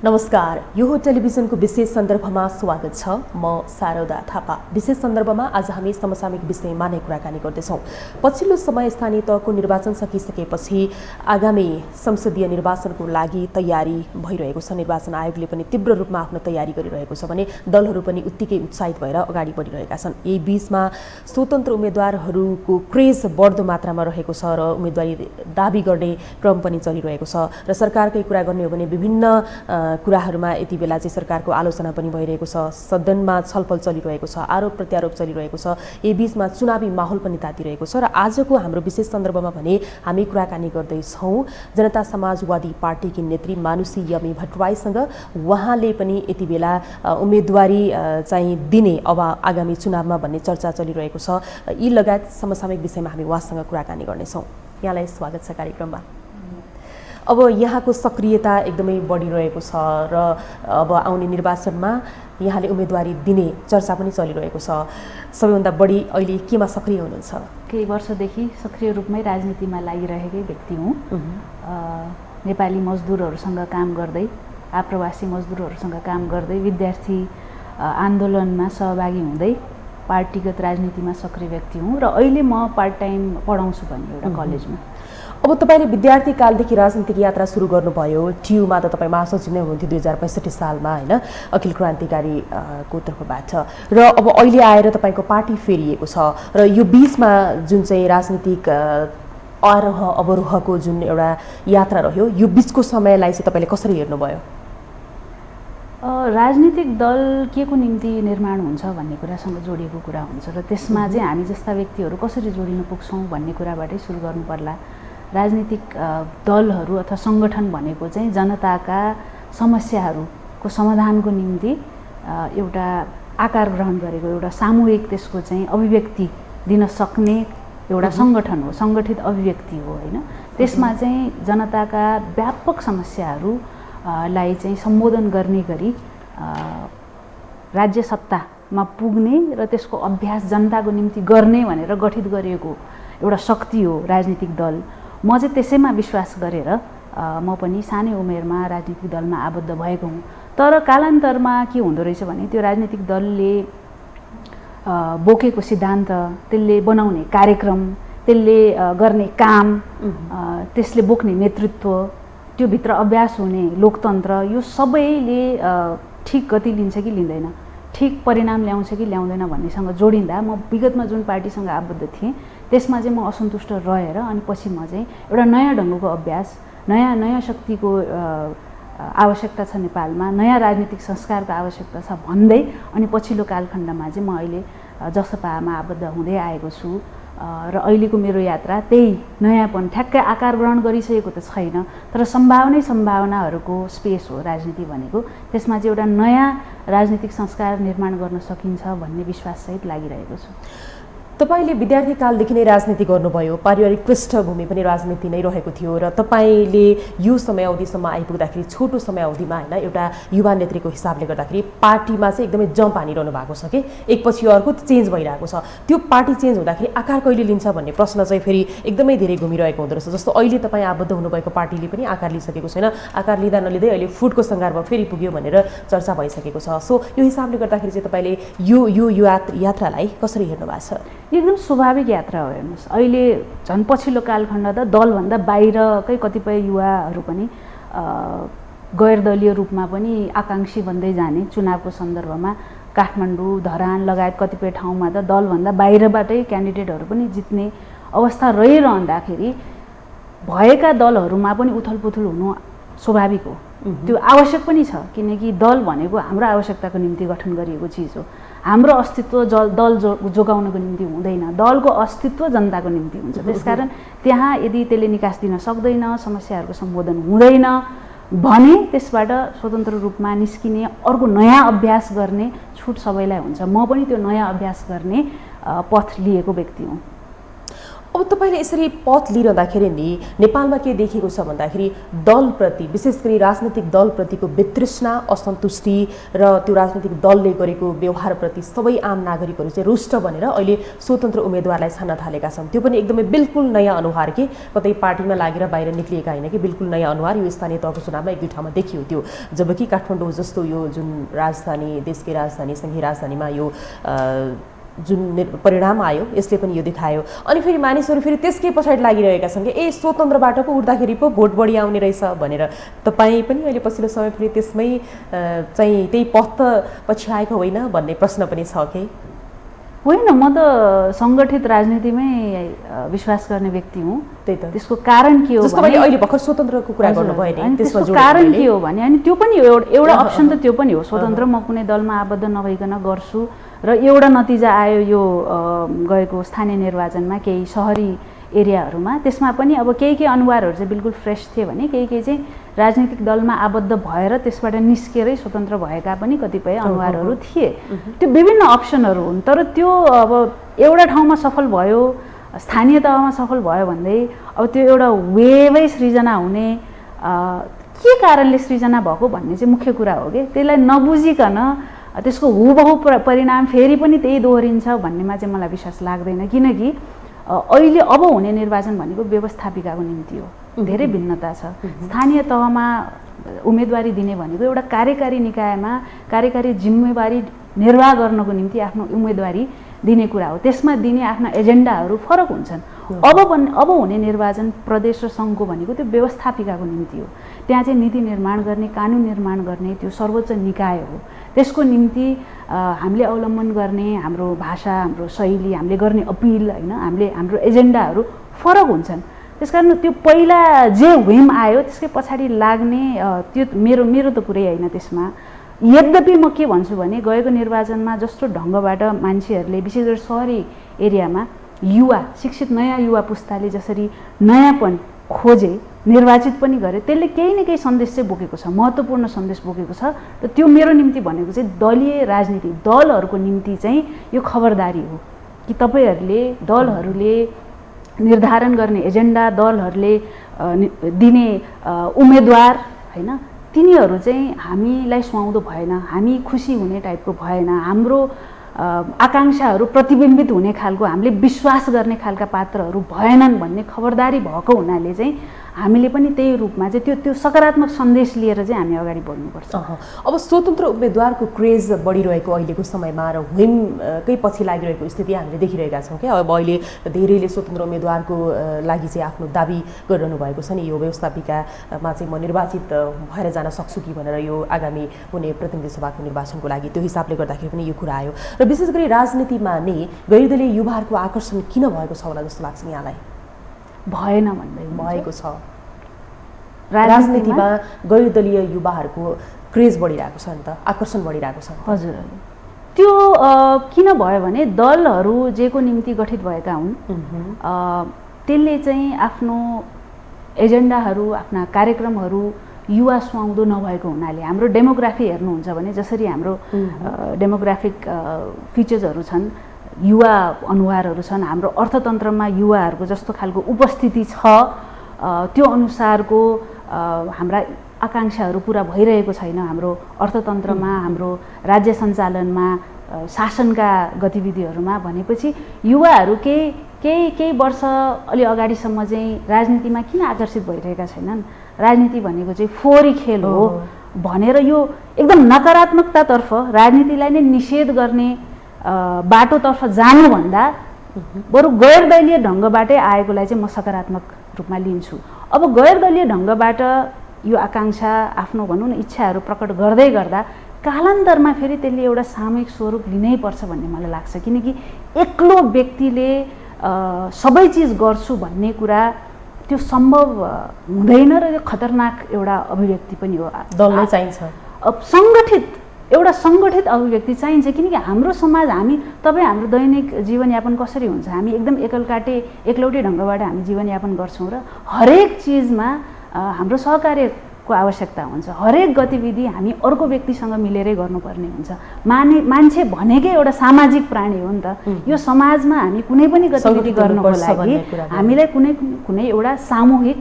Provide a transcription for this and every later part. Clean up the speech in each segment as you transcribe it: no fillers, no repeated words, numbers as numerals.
नमस्कार, यो हो टेलिभिजनको विशेष सन्दर्भमा स्वागत छ। म शारदा थापा। विशेष सन्दर्भमा आज हामी समसामयिक विषयमा नै कुराकानी गर्दैछौँ। पछिल्लो समय स्थानीय तहको निर्वाचन सकिसकेपछि आगामी संसदीय निर्वाचनको लागि तयारी भइरहेको छ। निर्वाचन आयोगले पनि तीव्र रूपमा आफ्नो तयारी गरिरहेको छ भने दलहरू पनि उत्तिकै उत्साहित भएर अगाडि बढिरहेका छन्। यही बीचमा स्वतन्त्र उम्मेदवारहरूको क्रेज बढ्दो मात्रामा रहेको छ र उम्मेदवारी दाबी गर्ने क्रम पनि चलिरहेको छ र सरकारकै कुरा गर्ने हो भने विभिन्न कुराहरूमा यति बेला चाहिँ सरकारको आलोचना पनि भइरहेको छ। सदनमा छलफल चलिरहेको छ, आरोप प्रत्यारोप चलिरहेको छ। यही बीचमा चुनावी माहौल पनि तातिरहेको छ र आजको हाम्रो विशेष सन्दर्भमा भने हामी कुराकानी गर्दैछौँ जनता समाजवादी पार्टीकी नेत्री मानुषी यमी भट्टराईसँग। उहाँले पनि यति बेला उम्मेदवारी चाहिँ दिने अब आगामी चुनावमा भन्ने चर्चा चलिरहेको छ। यी लगायत समसामयिक विषयमा हामी उहाँसँग कुराकानी गर्नेछौँ। यहाँलाई स्वागत छ कार्यक्रममा। अब यहाँको सक्रियता एकदमै बढिरहेको छ र अब आउने निर्वाचनमा यहाँले उम्मेदवारी दिने चर्चा पनि चलिरहेको छ। सबैभन्दा बढी अहिले केमा सक्रिय हुनुहुन्छ? केही वर्षदेखि सक्रिय रूपमै राजनीतिमा लागिरहेकै व्यक्ति हुँ। नेपाली मजदुरहरूसँग काम गर्दै, आप्रवासी मजदुरहरूसँग काम गर्दै, विद्यार्थी आन्दोलनमा सहभागी हुँदै पार्टीगत राजनीतिमा सक्रिय व्यक्ति हुँ र अहिले म पार्ट टाइम पढाउँछु पनि एउटा कलेजमा। अब तपाईँले विद्यार्थी कालदेखि राजनीतिक यात्रा सुरु गर्नुभयो। टियुमा त तपाईँ महासचिव नै हुनुहुन्थ्यो 2065 सालमा, होइन, अखिल क्रान्तिकारीको तर्फबाट। र अब अहिले आएर तपाईँको पार्टी फेरिएको छ र यो बिचमा जुन चाहिँ राजनीतिक आरोह अवरोहको जुन एउटा यात्रा रह्यो, यो बिचको समयलाई चाहिँ तपाईँले कसरी हेर्नुभयो? राजनीतिक दल के को निम्ति निर्माण हुन्छ भन्ने कुरासँग जोडिएको कुरा हुन्छ र त्यसमा चाहिँ हामी जस्ता व्यक्तिहरू कसरी जोडिन पुग्छौँ भन्ने कुराबाटै सुरु गर्नु पर्ला। राजनीतिक दलहरू अथवा सङ्गठन भनेको चाहिँ जनताका समस्याहरूको समाधानको निम्ति एउटा आकार ग्रहण गरेको एउटा सामूहिक त्यसको चाहिँ अभिव्यक्ति दिन सक्ने एउटा सङ्गठन हो, सङ्गठित अभिव्यक्ति हो, होइन। त्यसमा चाहिँ जनताका व्यापक समस्याहरूलाई चाहिँ सम्बोधन गर्ने गरी राज्य सत्तामा पुग्ने र त्यसको अभ्यास जनताको निम्ति गर्ने भनेर गठित गरिएको एउटा शक्ति हो राजनीतिक दल। म चाहिँ त्यसैमा विश्वास गरेर म पनि सानै उमेरमा राजनीतिक दलमा आबद्ध भएको हुँ। तर कालान्तरमा के हुँदो रहेछ भने त्यो राजनीतिक दलले बोकेको सिद्धान्त, त्यसले बनाउने कार्यक्रम, त्यसले गर्ने काम, त्यसले बोक्ने नेतृत्व, त्यो भित्र अभ्यास हुने लोकतन्त्र, यो सबैले ठिक गति लिन्छ कि लिँदैन, ठिक परिणाम ल्याउँछ कि ल्याउँदैन भन्नेसँग जोडिँदा म विगतमा जुन पार्टीसँग आबद्ध थिएँ त्यसमा चाहिँ म असन्तुष्ट रहेर अनि पछि म चाहिँ एउटा नयाँ ढङ्गको अभ्यास, नयाँ शक्तिको आवश्यकता छ नेपालमा, नयाँ राजनीतिक संस्कारको आवश्यकता छ भन्दै अनि पछिल्लो कालखण्डमा चाहिँ म अहिले जसपामा आबद्ध हुँदै आएको छु र अहिलेको मेरो यात्रा त्यही नयाँपन ठ्याक्कै आकार ग्रहण गरिसकेको त छैन, तर सम्भावनाहरूको स्पेस हो राजनीति भनेको। त्यसमा चाहिँ एउटा नयाँ राजनीतिक संस्कार निर्माण गर्न सकिन्छ भन्ने विश्वाससहित लागिरहेको छु। तपाईँले विद्यार्थी कालदेखि नै राजनीति गर्नुभयो, पारिवारिक पृष्ठभूमि पनि राजनीति नै रहेको थियो र तपाईँले यो समयावधिसम्म आइपुग्दाखेरि छोटो समयावधिमा, होइन, एउटा युवा नेत्रीको हिसाबले गर्दाखेरि पार्टीमा चाहिँ एकदमै जम्प हानिरहनु भएको छ कि एकपछि अर्को चेन्ज भइरहेको छ। त्यो पार्टी चेन्ज हुँदाखेरि आकार कहिले लिन्छ भन्ने प्रश्न चाहिँ फेरि एकदमै धेरै घुमिरहेको हुँदो रहेछ। जस्तो अहिले तपाईँ आबद्ध हुनुभएको पार्टीले पनि आकार लिइसकेको छैन, आकार लिँदा नलिँदै अहिले फुटको सङ्घारमा फेरि पुग्यो भनेर चर्चा भइसकेको छ। सो यो हिसाबले गर्दाखेरि चाहिँ तपाईँले यो यात्रालाई कसरी हेर्नु भएको छ? एकदम स्वाभाविक यात्रा हो। हेर्नुहोस्, अहिले झन् पछिल्लो कालखण्ड त दलभन्दा बाहिरकै कतिपय युवाहरू पनि गैर दलीय रूपमा पनि आकाङ्क्षी बन्दै जाने, चुनावको सन्दर्भमा काठमाडौँ, धरान लगायत कतिपय ठाउँमा त दलभन्दा बाहिरबाटै क्यान्डिडेटहरू पनि जित्ने अवस्था रहिरहँदाखेरि भएका दलहरूमा पनि उथलपुथल हुनु स्वाभाविक हो। त्यो आवश्यक पनि छ, किनकि दल भनेको हाम्रो आवश्यकताको निम्ति गठन गरिएको चिज हो। हाम्रो अस्तित्व दल जोगाउनको निम्ति हुँदैन, दलको अस्तित्व जनताको निम्ति हुन्छ। त्यसकारण त्यहाँ यदि त्यसले निकास दिन सक्दैन, समस्याहरूको सम्बोधन हुँदैन भने त्यसबाट स्वतन्त्र रूपमा निस्किने, अर्को नयाँ अभ्यास गर्ने छुट सबैलाई हुन्छ। म पनि त्यो नयाँ अभ्यास गर्ने पथ लिएको व्यक्ति हुँ। अब तपाईँले यसरी पथ लिइरहँदाखेरि नि नेपालमा के देखेको छ भन्दाखेरि दलप्रति विशेष गरी राजनीतिक दलप्रतिको वितृष्णा असन्तुष्टि र त्यो राजनीतिक दलले गरेको व्यवहारप्रति सबै आम नागरिकहरू चाहिँ रुष्ट बनेर अहिले स्वतन्त्र उम्मेदवारलाई छान्न थालेका छन्। त्यो पनि एकदमै बिल्कुल नयाँ अनुहार कि कतै पार्टीमा लागेर बाहिर निक्लिएका होइन कि बिल्कुल नयाँ अनुहार यो स्थानीय तहको चुनावमा एक दुई ठाउँमा देखियो त्यो। जबकि काठमाडौँ जस्तो यो जुन राजधानी देशकै राजधानी सङ्घीय राजधानीमा यो जुन परिणाम आयो यसले पनि यो देखायो। अनि फेरि मानिसहरू फेरि त्यसकै पछाडि लागिरहेका छन् कि स्वतन्त्रबाट पो उठ्दाखेरि पो भोट बढी आउने रहेछ भनेर। तपाईँ पनि अहिले पछिल्लो समय फेरि त्यसमै चाहिँ त्यही पथ पछि आएको होइन भन्ने प्रश्न पनि छ कि? होइन, म त सङ्गठित राजनीतिमै विश्वास गर्ने व्यक्ति हुँ। त्यही त, त्यसको कारण के हो भने अहिले भर्खर स्वतन्त्रको कुरा गर्नुभयो नि, त्यसको कारण के हो भने अनि त्यो पनि एउटा अप्सन त त्यो पनि हो, स्वतन्त्र म कुनै दलमा आबद्ध नभइकन गर्छु र एउटा नतिजा आयो यो गएको स्थानीय निर्वाचनमा केही सहरी एरियाहरूमा। त्यसमा पनि अब केही अनुहारहरू चाहिँ बिल्कुल फ्रेस थिए भने केही चाहिँ राजनीतिक दलमा आबद्ध भएर त्यसबाट निस्केरै स्वतन्त्र भएका पनि कतिपय अनुहारहरू थिए। त्यो विभिन्न अप्सनहरू हुन्, तर त्यो अब एउटा ठाउँमा सफल भयो, स्थानीय तहमा सफल भयो भन्दै अब त्यो एउटा वेभै सृजना हुने के कारणले सृजना भएको भन्ने चाहिँ मुख्य कुरा हो कि त्यसलाई नबुझिकन त्यसको हुबहु परिणाम फेरि पनि त्यही दोहोरिन्छ भन्नेमा चाहिँ मलाई विश्वास लाग्दैन। किनकि अहिले अब हुने निर्वाचन भनेको व्यवस्थापिकाको निम्ति हो, धेरै भिन्नता छ। स्थानीय तहमा उम्मेदवारी दिने भनेको एउटा कार्यकारी निकायमा कार्यकारी जिम्मेवारी निर्वाह गर्नको निम्ति आफ्नो उम्मेदवारी दिने कुरा हो, त्यसमा दिने आफ्ना एजेन्डाहरू फरक हुन्छन्। अब हुने निर्वाचन प्रदेश र सङ्घको भनेको त्यो व्यवस्थापिकाको निम्ति हो, त्यहाँ चाहिँ नीति निर्माण गर्ने कानुन निर्माण गर्ने त्यो सर्वोच्च निकाय हो। त्यसको निम्ति हामीले अवलम्बन गर्ने हाम्रो भाषा हाम्रो शैली हामीले गर्ने अपिल होइन हाम्रो एजेन्डाहरू फरक हुन्छन्। त्यसकारण त्यो पहिला जे व्हिम आयो त्यसकै पछाडि लाग्ने त्यो मेरो त कुरै होइन त्यसमा। यद्यपि म के भन्छु भने गएको निर्वाचनमा जस्तो ढङ्गबाट मान्छेहरूले विशेष गरी सहरी एरियामा युवा शिक्षित नयाँ युवा पुस्ताले जसरी नयाँपन खोजे निर्वाचित पनि गरे त्यसले केही न केही सन्देश चाहिँ बोकेको छ, महत्त्वपूर्ण सन्देश बोकेको छ। र त्यो मेरो निम्ति भनेको चाहिँ दलीय राजनीति दलहरूको निम्ति चाहिँ यो खबरदारी हो कि तपाईँहरूले दलहरूले निर्धारण गर्ने एजेन्डा दलहरूले दिने उम्मेदवार होइन तिनीहरू चाहिँ हामीलाई सुहाउँदो भएन, हामी खुसी हुने टाइपको भएन, हाम्रो आकाङ्क्षाहरू प्रतिबिम्बित हुने खालको हामीले विश्वास गर्ने खालका पात्रहरू भएनन् भन्ने खबरदारी भएको हुनाले चाहिँ हामीले पनि त्यही रूपमा चाहिँ त्यो सकारात्मक सन्देश लिएर चाहिँ हामी अगाडि बढ्नुपर्छ। अब स्वतन्त्र उम्मेदवारको क्रेज बढिरहेको अहिलेको समयमा र व्हिमकै पछि लागिरहेको स्थिति हामीले देखिरहेका छौँ क्या। अब अहिले धेरैले स्वतन्त्र उम्मेदवारको लागि चाहिँ आफ्नो दाबी गरिरहनु भएको छ नि, यो व्यवस्थापिकामा चाहिँ म निर्वाचित भएर जान सक्छु कि भनेर यो आगामी हुने प्रतिनिधि सभाको निर्वाचनको लागि। त्यो हिसाबले गर्दाखेरि पनि यो कुरा आयो र विशेष गरी राजनीतिमा नै गैरदलीय युवाहरूको आकर्षण किन भएको छ होला जस्तो लाग्छ यहाँलाई? भएन भन्दै भएको छ राजनीतिमा गैरदलीय युवाहरूको क्रेज बढिरहेको छ नि त, आकर्षण बढिरहेको छ। हजुर, त्यो किन भयो भने दलहरू जेको निम्ति गठित भएका हुन् त्यसले चाहिँ आफ्नो एजेन्डाहरू आफ्ना कार्यक्रमहरू युवा सुहाउँदो नभएको हुनाले हाम्रो डेमोग्राफी हेर्नुहुन्छ भने जसरी हाम्रो डेमोग्राफिक फिचर्सहरू छन्, युवा अनुहारहरू छन्, हाम्रो अर्थतन्त्रमा युवाहरूको जस्तो खालको उपस्थिति छ त्यो अनुसारको हाम्रा आकाङ्क्षाहरू पुरा भइरहेको छैन हाम्रो अर्थतन्त्रमा, हाम्रो राज्य सञ्चालनमा, शासनका गतिविधिहरूमा। भनेपछि युवाहरू केही वर्ष अलि अगाडिसम्म चाहिँ राजनीतिमा किन आकर्षित भइरहेका छैनन्? राजनीति भनेको चाहिँ फोहोरी खेल हो भनेर यो एकदम नकारात्मकतातर्फ राजनीतिलाई नै निषेध गर्ने बाटोतर्फ जानुभन्दा बरु गैर दलीय ढङ्गबाटै आएकोलाई चाहिँ म सकारात्मक रूपमा लिन्छु। अब गैर दलीय ढङ्गबाट यो आकाङ्क्षा आफ्नो भनौँ न इच्छाहरू प्रकट गर्दै गर्दा कालान्तरमा फेरि त्यसले एउटा सामूहिक स्वरूप लिनै पर्छ भन्ने मलाई लाग्छ। किनकि एक्लो व्यक्तिले सबै चिज गर्छु भन्ने कुरा त्यो सम्भव हुँदैन र यो खतरनाक एउटा अभिव्यक्ति पनि हो। दल नै चाहिन्छ, अब एउटा सङ्गठित अभिव्यक्ति चाहिन्छ। किनकि हाम्रो समाज तपाईँ हाम्रो दैनिक जीवनयापन कसरी हुन्छ, हामी एकदम एकलौटी ढङ्गबाट हामी जीवनयापन गर्छौँ र हरेक चिजमा हाम्रो सहकार्यको को आवश्यकता हुन्छ। हरेक गतिविधि हामी अर्को व्यक्तिसँग मिलेरै गर्नुपर्ने हुन्छ। मान्छे भनेकै एउटा सामाजिक प्राणी हो नि त। यो समाजमा हामी कुनै पनि गतिविधि गर्नको लागि हामीलाई कुनै एउटा सामूहिक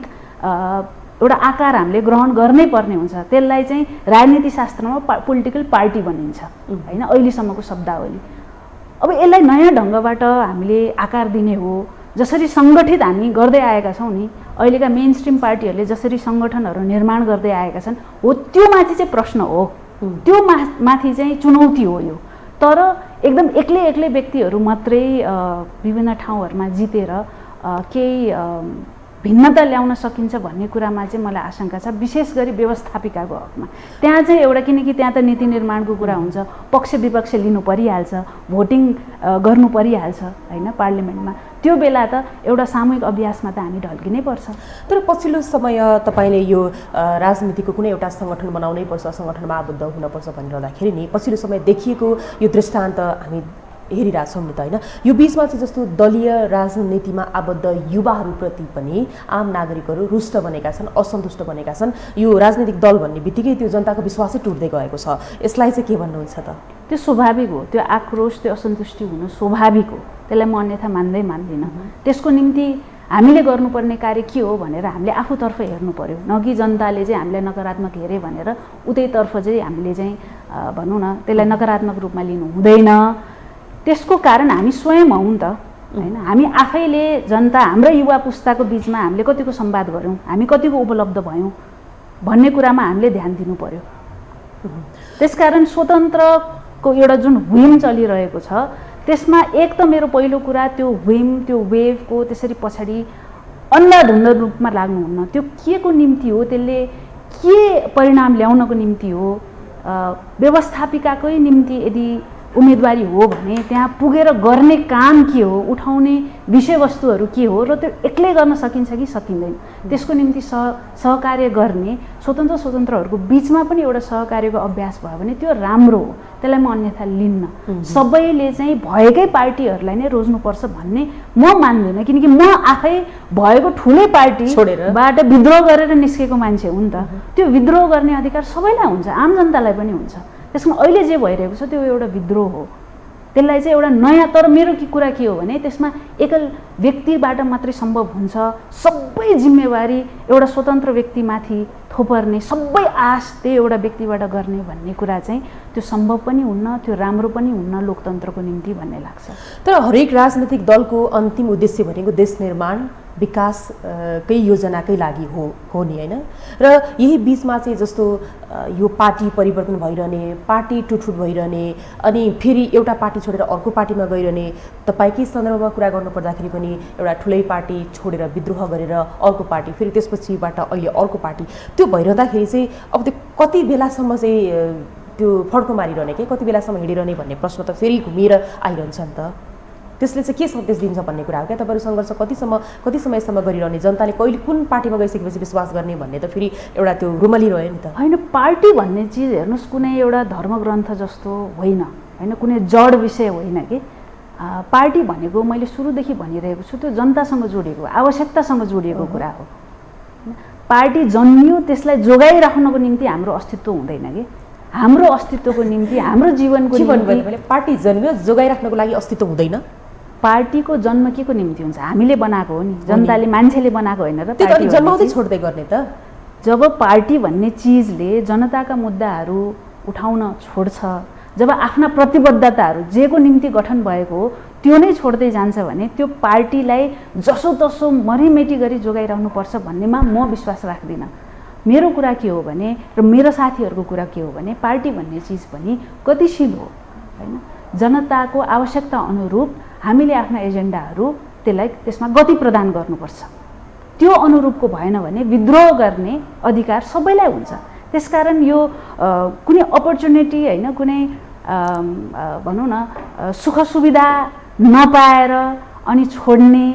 एउटा आकार हामीले ग्रहण गर्नै पर्ने हुन्छ। त्यसलाई चाहिँ राजनीति शास्त्रमा पोलिटिकल पार्टी भनिन्छ हैन, अहिलेसम्मको शब्दावली। अब यसलाई नयाँ ढङ्गबाट हामीले आकार दिने हो, जसरी सङ्गठित हामी गर्दै आएका छौँ नि, अहिलेका मेन स्ट्रिम पार्टीहरूले जसरी सङ्गठनहरू निर्माण गर्दै आएका छन्, हो त्यो माथि चाहिँ प्रश्न हो, त्यो माथि चाहिँ चुनौती हो यो। तर एकदम एक्लै व्यक्तिहरू मात्रै विभिन्न ठाउँहरूमा जितेर केही भिन्नता ल्याउन सकिन्छ भन्ने कुरामा चाहिँ मलाई आशंका छ, विशेष गरी व्यवस्थापिकाको हकमा। त्यहाँ चाहिँ एउटा, किनकि त्यहाँ त नीति निर्माणको कुरा हुन्छ, पक्ष विपक्ष लिनु परिहाल्छ, भोटिङ गर्नु परिहाल्छ हैन पार्लिमेन्टमा। त्यो बेला त एउटा सामूहिक अभ्यासमा त हामी ढल्किनै पर्छ। तर पछिल्लो समय तपाईँले यो राजनीतिको कुनै एउटा सङ्गठन बनाउनै पर्छ, सङ्गठनमा आबद्ध हुनपर्छ भनिरहँदाखेरि नि पछिल्लो समय देखिएको यो दृष्टान्त हामी हेरिरहेछौँ नि त हैन। यो बिचमा चाहिँ जस्तो दलीय राजनीतिमा आबद्ध युवाहरूप्रति पनि आम नागरिकहरू रुष्ट बनेका छन्, असन्तुष्ट बनेका छन्। यो राजनीतिक दल भन्ने बित्तिकै त्यो जनताको विश्वासै टुट्दै गएको छ। यसलाई चाहिँ के भन्नुहुन्छ त? त्यो स्वाभाविक हो, त्यो आक्रोश, त्यो असन्तुष्टि हुनु स्वाभाविक हो, त्यसलाई म अन्यथा मान्दिनँ। त्यसको निम्ति हामीले गर्नुपर्ने कार्य के हो भनेर हामीले आफूतर्फ हेर्नु पर्यो, न कि जनताले चाहिँ हामीलाई नकारात्मक हेरे भनेर उतैतर्फ चाहिँ हामीले चाहिँ भनौँ न त्यसलाई नकारात्मक रूपमा लिनु हुँदैन। त्यसको कारण हामी स्वयं हौँ नि त हैन। हामी आफैले जनता, हाम्रो युवा पुस्ताको बिचमा हामीले कतिको संवाद गऱ्यौँ, हामी कतिको उपलब्ध भयौँ भन्ने कुरामा हामीले ध्यान दिनु पर्यो। त्यसकारण स्वतन्त्रको एउटा जुन व्हिम चलिरहेको छ, त्यसमा एक त मेरो पहिलो कुरा त्यो व्हिम, त्यो वेभको त्यसरी पछाडि अन्धाधुन्ध रूपमा लाग्नुहुन्न। त्यो के को निम्ति हो, त्यसले के परिणाम ल्याउनको निम्ति हो, व्यवस्थापिकाकै निम्ति यदि उम्मेदवारी हो भने त्यहाँ पुगेर गर्ने काम के हो, उठाउने विषयवस्तुहरू के हो, र त्यो एक्लै गर्न सकिन्छ कि सकिँदैन, त्यसको निम्ति सहकार्य गर्ने स्वतन्त्रहरूको बिचमा पनि एउटा सहकार्यको अभ्यास भयो भने त्यो राम्रो हो। त्यसलाई म अन्यथा लिन्न। सबैले चाहिँ भएकै पार्टीहरूलाई नै रोज्नुपर्छ भन्ने म मान्दिनँ, किनकि म आफै भएको ठुलै पार्टीबाट विद्रोह गरेर निस्केको मान्छे हुँ नि त। त्यो विद्रोह गर्ने अधिकार सबैलाई हुन्छ, आम जनतालाई पनि हुन्छ। त्यसमा अहिले जे भइरहेको छ त्यो एउटा विद्रोह हो। त्यसलाई चाहिँ एउटा नयाँ, तर मेरो कुरा के हो भने त्यसमा एकल व्यक्तिबाट मात्रै सम्भव हुन्छ। सबै जिम्मेवारी एउटा स्वतन्त्र व्यक्तिमाथि थोपर्ने, सबै आश त्यही एउटा व्यक्तिबाट गर्ने भन्ने कुरा चाहिँ त्यो सम्भव पनि हुन्न, त्यो राम्रो पनि हुन्न लोकतन्त्रको निम्ति भन्ने लाग्छ। तर हरेक राजनीतिक दलको अन्तिम उद्देश्य भनेको देश निर्माण, विकासकै योजनाकै लागि हो नि हैन। र यही बिचमा चाहिँ जस्तो यो पार्टी परिवर्तन भइरहने, पार्टी टुटफुट भइरहने, अनि फेरि एउटा पार्टी छोडेर अर्को पार्टीमा गइरहने, तपाईँकै सन्दर्भमा कुरा गर्नु पर्दाखेरि पनि एउटा ठुलै पार्टी छोडेर विद्रोह गरेर अर्को पार्टी, फेरि त्यसपछिबाट अहिले अर्को पार्टी, त्यो भइरहँदाखेरि चाहिँ अब त्यो कति बेलासम्म चाहिँ त्यो फड्को मारिरहने, के कति बेलासम्म हिँडिरहने भन्ने प्रश्न त फेरि घुमिएर आइरहन्छ नि त। त्यसले चाहिँ के सन्देश दिन्छ भन्ने कुरा हो क्या? तपाईँहरू सङ्घर्ष कति समयसम्म गरिरहने, जनताले कहिले कुन पार्टीमा गइसकेपछि विश्वास गर्ने भन्ने त फेरि एउटा त्यो रुमलिरह्यो नि त। होइन, पार्टी भन्ने चिज हेर्नुहोस् कुनै एउटा धर्मग्रन्थ जस्तो होइन होइन, कुनै जड विषय होइन कि। पार्टी भनेको मैले सुरुदेखि भनिरहेको छु त्यो जनतासँग जोडिएको, आवश्यकतासँग जोडिएको कुरा हो। पार्टी जन्मियो, त्यसलाई जोगाइराख्नको निम्ति हाम्रो अस्तित्व हुँदैन कि। हाम्रो अस्तित्वको निम्ति, हाम्रो जीवनको निम्ति पार्टी जन्मियो, जोगाइराख्नको लागि अस्तित्व हुँदैन। पार्टीको जन्म के को निम्ति हुन्छ? हामीले बनाएको हो नि, जनताले, मान्छेले बनाएको होइन र। त्यो जन्माउँदै छोड्दै गर्ने त। जब पार्टी भन्ने चिजले जनताका मुद्दाहरू उठाउन छोड्छ, जब आफ्ना प्रतिबद्धताहरू जेको निम्ति गठन भएको हो त्यो नै छोड्दै जान्छ भने त्यो पार्टीलाई जसोतसो मरिमेटी गरी जोगाइराख्नुपर्छ भन्नेमा म विश्वास राख्दिनँ। मेरो कुरा के हो भने, र मेरो साथीहरूको कुरा के हो भने, पार्टी भन्ने चिज पनि गतिशील हो हैन। जनताको आवश्यकता अनुरूप हामीले आफ्ना एजेन्डाहरू त्यसमा गति प्रदान गर्नुपर्छ। त्यो अनुरूपको भएन भने विद्रोह गर्ने अधिकार सबैलाई हुन्छ। त्यसकारण यो कुनै अपर्च्युनिटी होइन, कुनै भनौँ न सुख सुविधा नपाएर अनि छोड्ने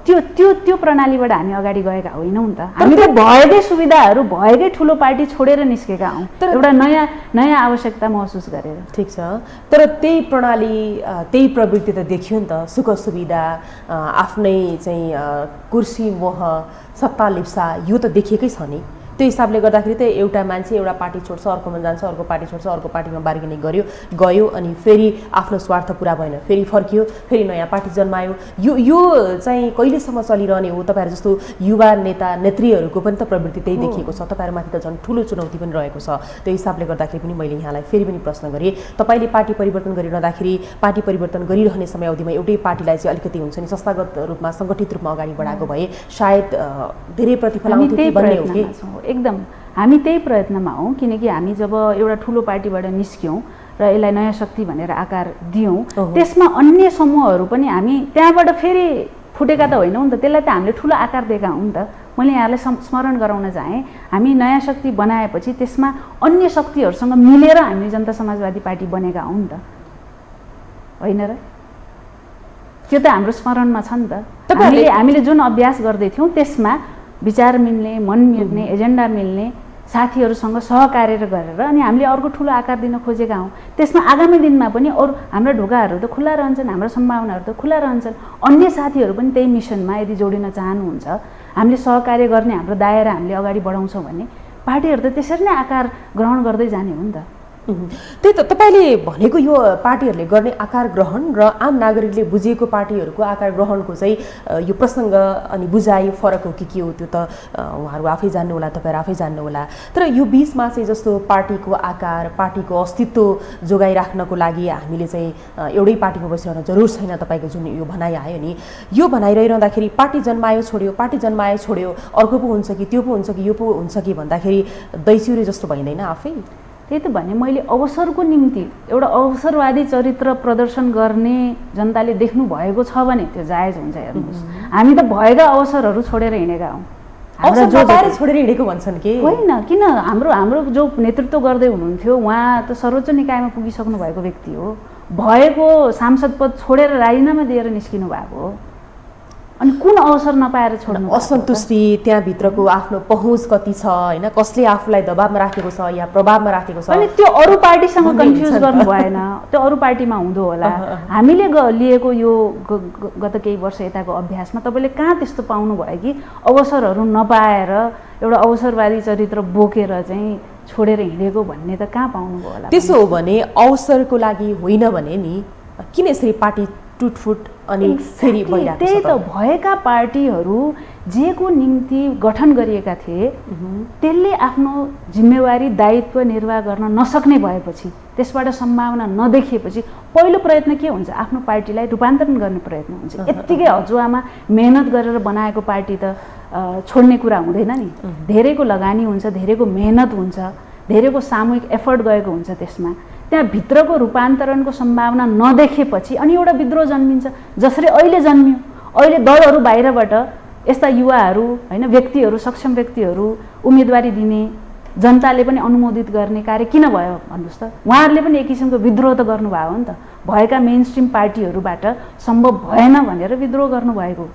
त्यो त्यो त्यो प्रणालीबाट हामी अगाडि गएका होइनौँ नि त। हामी त भएकै सुविधाहरू, भएकै ठुलो पार्टी छोडेर निस्केका हौँ, एउटा नयाँ आवश्यकता महसुस गरेर। ठिक छ, तर त्यही प्रणाली, त्यही प्रवृत्ति त देखियो नि त। सुख सुविधा, आफ्नै चाहिँ कुर्सी मोह, सत्ता लिप्सा, यो त देखिएकै छ नि। त्यो हिसाबले गर्दाखेरि त एउटा मान्छे एउटा पार्टी छोड्छ, अर्कोमा जान्छ, अर्को पार्टी छोड्छ, अर्को पार्टीमा बार्गेनिङ गयो अनि फेरि आफ्नो स्वार्थ पुरा भएन, फेरि फर्कियो, फेरि नयाँ पार्टी जन्मायो। यो चाहिँ कहिलेसम्म चलिरहने हो? तपाईँहरू जस्तो युवा नेता नेत्रीहरूको पनि त प्रवृत्ति त्यही देखिएको छ। तपाईँहरूमाथि त झन् ठुलो चुनौती पनि रहेको छ। त्यो हिसाबले गर्दाखेरि पनि मैले यहाँलाई फेरि पनि प्रश्न गरेँ, तपाईँले पार्टी परिवर्तन गरिरहँदाखेरि पार्टी परिवर्तन गरिरहने समयावधिमा एउटै पार्टीलाई चाहिँ अलिकति हुन्छ नि संस्थागत रूपमा सङ्गठित रूपमा अगाडि बढाएको भए सायद धेरै प्रतिफल आउँथ्यो कि भन्ने हो कि? एकदम हामी त्यही प्रयत्नमा हौँ, किनकि हामी जब एउटा ठुलो पार्टीबाट निस्क्यौँ र यसलाई नयाँ शक्ति भनेर आकार दियौँ, त्यसमा अन्य समूहहरू पनि हामी त्यहाँबाट फेरि फुटेका त होइनौँ नि त, त्यसलाई त हामीले ठुलो आकार दिएका हौँ नि त। मैले यहाँलाई स्मरण गराउन चाहेँ, हामी नयाँ शक्ति बनाएपछि त्यसमा अन्य शक्तिहरूसँग मिलेर हामी जनता समाजवादी पार्टी बनेका हौँ नि त, होइन र? त्यो त हाम्रो स्मरणमा छ नि त। हामीले जुन अभ्यास गर्दैथ्यौँ त्यसमा विचार मिल्ने, मन मिल्ने, एजेन्डा मिल्ने साथीहरूसँग सहकार्य गरेर अनि हामीले अर्को ठुलो आकार दिन खोजेका हौँ। त्यसमा आगामी दिनमा पनि अरू हाम्रा ढोकाहरू त खुल्ला रहन्छन्, हाम्रा सम्भावनाहरू त खुल्ला रहन्छन्। अन्य साथीहरू पनि त्यही मिसनमा यदि जोडिन चाहनुहुन्छ, हामीले सहकार्य गर्ने हाम्रो दायरा हामीले अगाडि बढाउँछौँ भने पार्टीहरू त त्यसरी नै आकार ग्रहण गर्दै जाने हो नि त। त्यही त तपाईँले भनेको यो पार्टीहरूले गर्ने आकार ग्रहण र आम नागरिकले बुझेको पार्टीहरूको आकार ग्रहणको चाहिँ यो प्रसङ्ग अनि बुझाइ फरक हो कि के हो त्यो त उहाँहरू आफै जान्नु होला, तपाईँहरू आफै जान्नु होला। तर यो बिचमा चाहिँ जस्तो पार्टीको आकार, पार्टीको अस्तित्व जोगाइराख्नको लागि हामीले चाहिँ एउटै पार्टीमा बसिरहन जरुर छैन, तपाईँको जुन यो भनाइ आयो नि, यो भनाइ रहिरहँदाखेरि पार्टी जन्मायो छोड्यो, पार्टी जन्मायो छोड्यो, अर्को पो हुन्छ कि त्यो पो हुन्छ कि यो पो हुन्छ कि भन्दाखेरि दैचिउरे जस्तो भइँदैन आफै? त्यही त भने मैले अवसरको निम्ति एउटा अवसरवादी चरित्र प्रदर्शन गर्ने जनताले देख्नु भएको छ भने त्यो जायज हुन्छ। हेर्नुहोस्, हामी त भएका अवसरहरू छोडेर हिँडेका हौँ। छोडेर हिँडेको भन्छन् कि होइन, किन? हाम्रो जो नेतृत्व गर्दै हुनुहुन्थ्यो उहाँ त सर्वोच्च निकायमा पुगिसक्नु भएको व्यक्ति हो, भएको सांसद पद छोडेर राजीनामा दिएर निस्किनु भएको हो। अनि कुन अवसर नपाएर छोड्नु? असन्तुष्टि, त्यहाँभित्रको आफ्नो पहुँच कति छ, होइन, कसले आफूलाई दबाबमा राखेको छ या प्रभावमा राखेको छ, अनि त्यो अरू पार्टीसँग कन्फ्युज गर्नु भएन। त्यो अरू पार्टीमा हुँदो होला। हामीले लिएको यो गत केही वर्ष यताको अभ्यासमा तपाईँले कहाँ त्यस्तो पाउनुभयो कि अवसरहरू नपाएर एउटा अवसरवादी चरित्र बोकेर चाहिँ छोडेर हिँडेको भन्ने त कहाँ पाउनुभयो होला? त्यसो हो भने अवसरको लागि होइन भने नि किन यसरी पार्टी टुटफुट अनि फेरि भइरहेको छ? त्यही त, भएका पार्टीहरू जेको निम्ति गठन गरिएका थिए त्यसले आफ्नो जिम्मेवारी दायित्व निर्वाह गर्न नसक्ने भएपछि, त्यसबाट सम्भावना नदेखिएपछि पहिलो प्रयत्न के हुन्छ? आफ्नो पार्टीलाई रूपान्तरण गर्ने प्रयत्न हुन्छ। यत्तिकै हजुवामा मेहनत गरेर बनाएको पार्टी त छोड्ने कुरा हुँदैन नि। धेरैको लगानी हुन्छ, धेरैको मेहनत हुन्छ, धेरैको सामूहिक एफर्ट गएको हुन्छ। त्यसमा त्यहाँ भित्रको रूपान्तरणको सम्भावना नदेखेपछि अनि एउटा विद्रोह जन्मिन्छ। जसरी अहिले जन्मियो, अहिले दलहरू बाहिरबाट यस्ता युवाहरू, होइन, व्यक्तिहरू, सक्षम व्यक्तिहरू उम्मेदवारी दिने, जनताले पनि अनुमोदित गर्ने कार्य किन भयो भन्नुहोस् त? उहाँहरूले पनि एक किसिमको विद्रोह त गर्नुभयो हो नि त। भएका मेन स्ट्रिम पार्टीहरूबाट सम्भव भएन भनेर विद्रोह गर्नुभएको।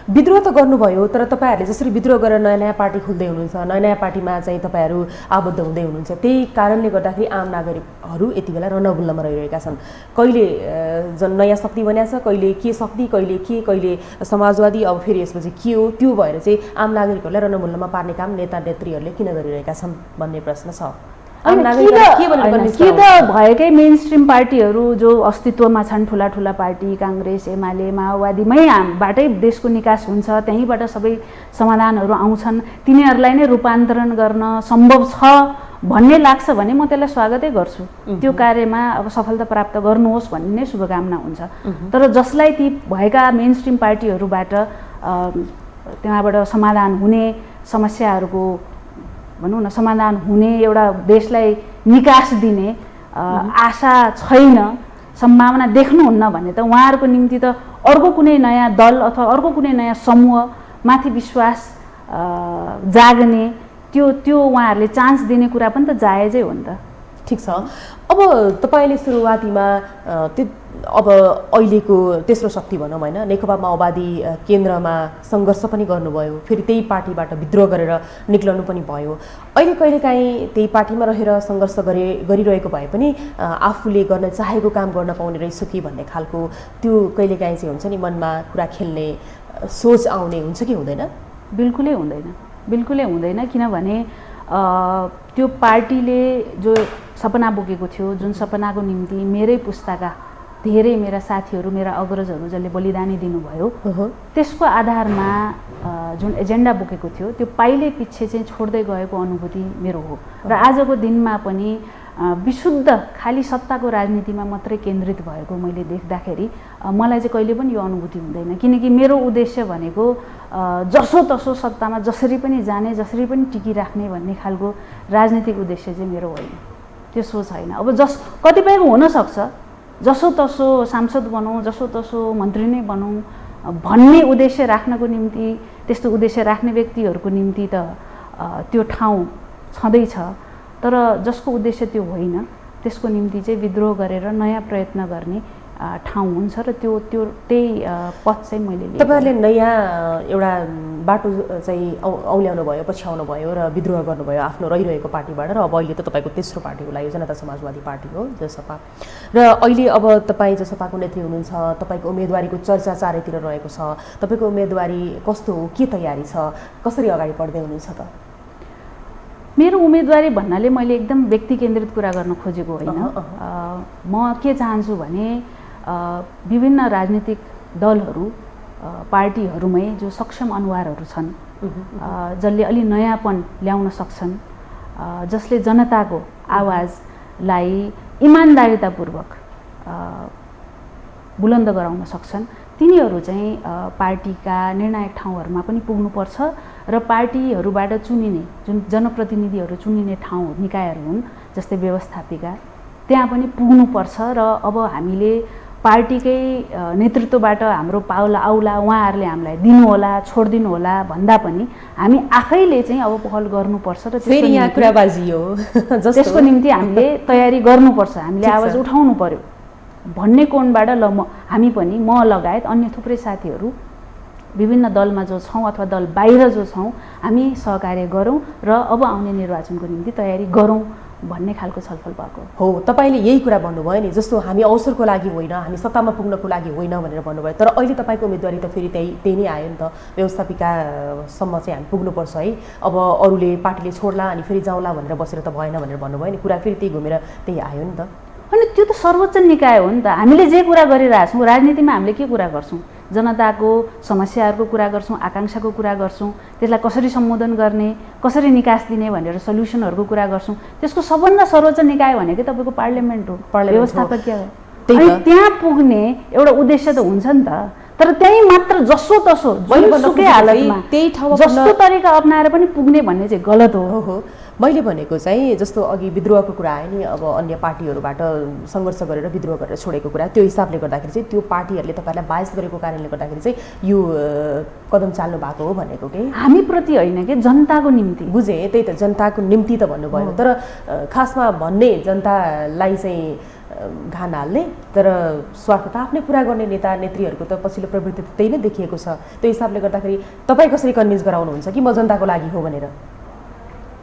विद्रोह त गर्नुभयो, तर तपाईँहरूले जसरी विद्रोह गरेर नयाँ नयाँ पार्टी खोल्दै हुनुहुन्छ, नयाँ नयाँ पार्टीमा चाहिँ तपाईँहरू आबद्ध हुँदै हुनुहुन्छ, त्यही कारणले गर्दाखेरि आम नागरिकहरू यति बेला रन्नगुल्लमा रहिरहेका छन्। कहिले नयाँ शक्ति बनिएको छ, कहिले के शक्ति, कहिले समाजवादी, अब फेरि यसपछि के हो? त्यो भएर चाहिँ आम नागरिकहरूलाई रन्नगुल्लमा पार्ने काम नेता नेत्रीहरूले किन गरिरहेका छन् भन्ने प्रश्न छ। के त भएकै मेन स्ट्रिम पार्टीहरू जो अस्तित्वमा छन्, ठुला ठुला पार्टी काङ्ग्रेस, एमाले, माओवादीमैबाटै देशको निकास हुन्छ, त्यहीँबाट सबै समाधानहरू आउँछन्, तिनीहरूलाई नै रूपान्तरण गर्न सम्भव छ भन्ने लाग्छ भने म त्यसलाई स्वागतै गर्छु। त्यो कार्यमा अब सफलता प्राप्त गर्नुहोस् भन्ने नै शुभकामना हुन्छ। तर जसलाई ती भएका मेन स्ट्रिम पार्टीहरूबाट त्यहाँबाट समाधान हुने समस्याहरूको भनौँ न समाधान हुने, एउटा देशलाई निकास दिने आशा छैन, सम्भावना देख्नुहुन्न भने त उहाँहरूको निम्ति त अर्को कुनै नयाँ दल अथवा अर्को कुनै नयाँ समूहमाथि विश्वास जाग्ने, त्यो उहाँहरूले चान्स दिने कुरा पनि त जायजै हो नि त। ठिक छ। अब तपाईँले सुरुवातीमा अब अहिलेको तेस्रो शक्ति भनौँ, होइन, नेकपा माओवादी केन्द्रमा सङ्घर्ष पनि गर्नुभयो, फेरि त्यही पार्टीबाट विद्रोह गरेर निक्लनु पनि भयो। अहिले कहिलेकाहीँ त्यही पार्टीमा रहेर सङ्घर्ष गरिरहेको भए पनि आफूले गर्न चाहेको काम गर्न पाउने रहेछ कि भन्ने खालको त्यो कहिलेकाहीँ चाहिँ हुन्छ नि मनमा कुरा खेल्ने सोच आउने हुन्छ कि हुँदैन? बिल्कुलै हुँदैन, बिल्कुलै हुँदैन। किनभने त्यो पार्टीले जो सपना बोकेको थियो, जुन सपनाको निम्ति मेरै पुस्ताका धेरै मेरा साथीहरू, मेरा अग्रजहरू जसले बलिदानी दिनुभयो, त्यसको आधारमा जुन एजेन्डा बोकेको थियो त्यो पाइले पछि चाहिँ छोड्दै गएको अनुभूति मेरो हो। र आजको दिनमा पनि विशुद्ध खाली सत्ताको राजनीतिमा मात्रै केन्द्रित भएको मैले देख्दाखेरि मलाई चाहिँ कहिले पनि यो अनुभूति हुँदैन, किनकि मेरो उद्देश्य भनेको जसोतसो सत्तामा जसरी पनि जाने, जसरी पनि टिकिराख्ने भन्ने खालको राजनीतिक उद्देश्य चाहिँ मेरो होइन, त्यसो छैन। अब कतिपयको हुनसक्छ जसोतसो सांसद बनौँ, जसोतसो मन्त्री नै बनौँ भन्ने उद्देश्य राख्नको निम्ति, त्यस्तो उद्देश्य राख्ने व्यक्तिहरूको निम्ति त त्यो ठाउँ छँदैछ, तर जसको उद्देश्य त्यो होइन त्यसको निम्ति चाहिँ विद्रोह गरेर नयाँ प्रयत्न गर्ने ठाउँ हुन्छ र त्यही पथ चाहिँ मैले लिएँ। तपाईहरुले नयाँ एउटा बाटो चाहिँ औल्याउनु भयो, पछ्याउनु भयो र विद्रोह गर्नुभयो आफ्नो रहिरहेको पार्टीबाट, र अब अहिले त तपाईको तेस्रो पार्टी होला, यो जनता समाजवादी पार्टी हो जसपा। र अहिले अब तपाईँ जसपाको नेत्री हुनुहुन्छ, तपाईको उम्मेदवारीको चर्चा चारैतिर रहेको छ, तपाईको उम्मेदवारी कस्तो हो, के तयारी छ, कसरी अगाडि बढ्दै हुनुहुन्छ त? मेरो उम्मेदवारी भन्नाले मैले एकदम व्यक्ति केन्द्रित कुरा गर्न खोजेको होइन। म के चाहन्छु भने विभिन्न राजनीतिक दलहरू, पार्टीहरूमै जो सक्षम अनुहारहरू छन्, जसले अलि नयाँपन ल्याउन सक्छन्, जसले जनताको आवाजलाई इमान्दारितापूर्वक बुलन्द गराउन सक्छन्, तिनीहरू चाहिँ पार्टीका निर्णायक ठाउँहरूमा पनि पुग्नुपर्छ र पार्टीहरूबाट चुनिने जुन जनप्रतिनिधिहरू चुनिने ठाउँ निकायहरू हुन् जस्तै व्यवस्थापिका, त्यहाँ पनि पुग्नुपर्छ। र अब हामीले पार्टीकै नेतृत्वबाट हाम्रो पाउला आउला उहाँहरूले हामीलाई दिनुहोला, छोडिदिनु होला भन्दा पनि हामी आफैले चाहिँ अब पहल गर्नुपर्छ र फेरि यहाँ कुराबाजी हो त्यसको निम्ति हामीले तयारी गर्नुपर्छ, हामीले आवाज उठाउनु पर्यो भन्ने कोणबाट हामी पनि, म लगायत अन्य थुप्रै साथीहरू विभिन्न दलमा जो छौँ अथवा दल बाहिर जो छौँ, हामी सहकार्य गरौँ र अब आउने निर्वाचनको निम्ति तयारी गरौँ भन्ने खालको छलफल भएको हो। तपाईँले यही कुरा भन्नुभयो नि, जस्तो हामी अवसरको लागि होइन, हामी सत्तामा पुग्नको लागि होइन भनेर भन्नुभयो, तर अहिले तपाईँको उम्मेदवारी त फेरि त्यही नै आयो नि त, व्यवस्थापिकासम्म चाहिँ हामी पुग्नुपर्छ है। अब अरूले पार्टीले छोड्ला अनि फेरि जाउँला भनेर बसेर त भएन भनेर भन्नुभयो नि, कुरा फेरि त्यही घुमेर त्यही आयो नि त। अनि त्यो त सर्वोच्च निकाय हो नि त। हामीले जे कुरा गरिरहेछौँ राजनीतिमा, हामीले के कुरा गर्छौँ? जनताको समस्याहरूको कुरा गर्छौँ, आकाङ्क्षाको कुरा गर्छौँ, त्यसलाई कसरी सम्बोधन गर्ने, कसरी निकास दिने भनेर सल्युसनहरूको कुरा गर्छौँ। त्यसको सबभन्दा सर्वोच्च निकाय भनेकै तपाईँको पार्लियामेन्ट हो, व्यवस्थापकीय हो। अनि त्यहाँ पुग्ने एउटा उद्देश्य त हुन्छ नि त, तर त्यही मात्र जसोतसो जुनसुकै हालतमा त्यही ठाउँमा जस्तो तरिका अप्नाएर पनि पुग्ने भन्ने चाहिँ गलत हो। मैले भनेको चाहिँ जस्तो अघि विद्रोहको कुरा आयो नि, अब अन्य पार्टीहरूबाट सङ्घर्ष गरेर विद्रोह गरेर छोडेको कुरा, त्यो हिसाबले गर्दाखेरि चाहिँ त्यो पार्टीहरूले तपाईँहरूलाई बायस गरेको कारणले गर्दाखेरि चाहिँ यो कदम चाल्नु भएको हो भनेको के? हामीप्रति होइन कि जनताको निम्ति। बुझेँ, त्यही त जनताको निम्ति त भन्नुभयो, तर खासमा भन्ने जनतालाई चाहिँ घान हाल्ने, तर स्वार्थ त आफ्नै पुरा गर्ने नेता नेत्रीहरूको त पछिल्लो प्रवृत्ति त्यही नै देखिएको छ। त्यो हिसाबले गर्दाखेरि तपाईँ कसरी कन्भिन्स गराउनुहुन्छ कि म जनताको लागि हो भनेर?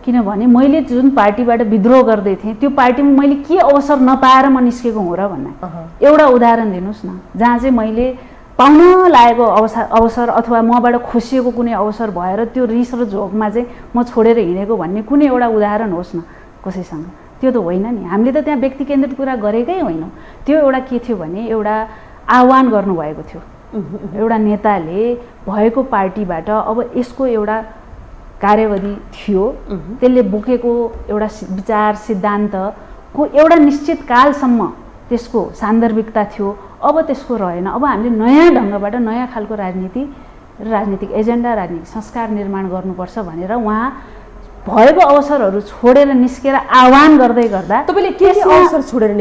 किनभने मैले जुन पार्टीबाट विद्रोह गर्दै थिएँ त्यो पार्टीमा मैले के अवसर नपाएर म निस्केको हुँ र भन्ने एउटा उदाहरण दिनुहोस् न, जहाँ चाहिँ मैले पाउन लागेको अवसर अथवा मबाट खोसिएको कुनै अवसर भएर त्यो रिस र झोकमा चाहिँ म छोडेर हिँडेको भन्ने कुनै एउटा उदाहरण होस् न कसैसँग। त्यो त होइन नि, हामीले त त्यहाँ व्यक्ति केन्द्रित कुरा गरेकै होइनौँ। त्यो एउटा के थियो भने एउटा आह्वान गर्नुभएको थियो एउटा नेताले भएको पार्टीबाट, अब यसको एउटा कार्यविधि थियो, त्यसले बोकेको एउटा विचार सिद्धान्तको एउटा निश्चित कालसम्म त्यसको सान्दर्भिकता थियो, अब त्यसको रहेन। अब हामीले नयाँ ढङ्गबाट नयाँ खालको राजनीतिक एजेन्डा, राजनीतिक संस्कार निर्माण गर्नुपर्छ भनेर उहाँ भएको अवसरहरू छोडेर निस्केर आह्वान गर्दै गर्दा तपाईँले के अवसर छोडेर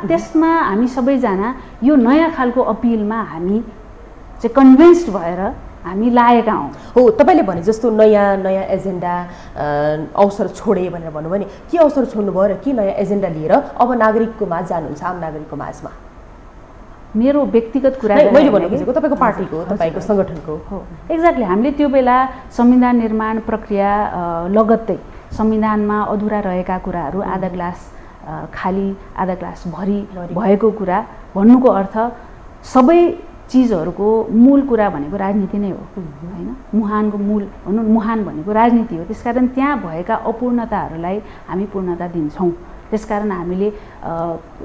त्यसमा हामी सबैजना यो नयाँ खालको अपिलमा हामी चाहिँ कन्भिन्स्ड भएर हामी लागेका हौँ। हो, तपाईँले भने जस्तो नयाँ नयाँ एजेन्डा अवसर छोडे भनेर भन्नुभयो नि, के अवसर छोड्नुभयो र के नयाँ एजेन्डा लिएर अब नागरिकको माझ जानुहुन्छ, आम नागरिकको माझमा? मेरो व्यक्तिगत कुरा मैले भन्नु खोजेको तपाईँको पार्टीको, तपाईँको सङ्गठनको हो। एक्ज्याक्टली, हामीले त्यो बेला संविधान निर्माण प्रक्रिया लगत्तै संविधानमा अधुरा रहेका कुराहरू आधा ग्लास खाली आधा ग्लास भरी भएको कुरा भन्नुको अर्थ सबै चिजहरूको मूल कुरा भनेको राजनीति नै हो हैन। मुहानको मूल भनौँ मुहान भनेको राजनीति हो। त्यसकारण त्यहाँ भएका अपूर्णताहरूलाई हामी पूर्णता दिन्छौँ। त्यसकारण हामीले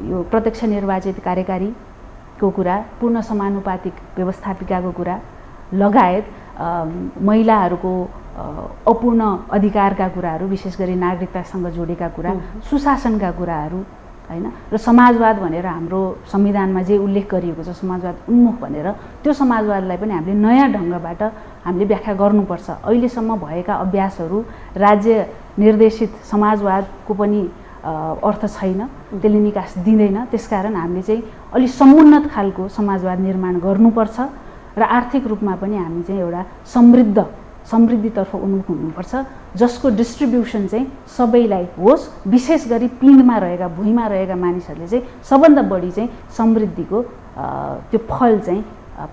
यो प्रत्यक्ष निर्वाचित कार्यकारीको कुरा, पूर्ण समानुपातिक व्यवस्थापिकाको कुरा लगायत महिलाहरूको अपूर्ण अधिकारका कुराहरू, विशेष गरी नागरिकतासँग जोडेका कुरा, सुशासनका कुराहरू हैन र समाजवाद भनेर हाम्रो संविधानमा जे उल्लेख गरिएको छ समाजवाद उन्मुख भनेर, त्यो समाजवादलाई पनि हामीले नयाँ ढङ्गबाट हामीले व्याख्या गर्नुपर्छ। अहिलेसम्म भएका अभ्यासहरू राज्य निर्देशित समाजवादको पनि अर्थ छैन, त्यसले निकास दिँदैन। त्यसकारण हामीले चाहिँ अलि समुन्नत खालको समाजवाद निर्माण गर्नुपर्छ र आर्थिक रूपमा पनि हामी चाहिँ एउटा समृद्धितर्फ उन्मुख हुनुपर्छ, जसको डिस्ट्रिब्युसन चाहिँ सबैलाई होस्, विशेष गरी पिँधमा रहेका भुइँमा रहेका मानिसहरूले चाहिँ सबभन्दा बढी चाहिँ समृद्धिको त्यो फल चाहिँ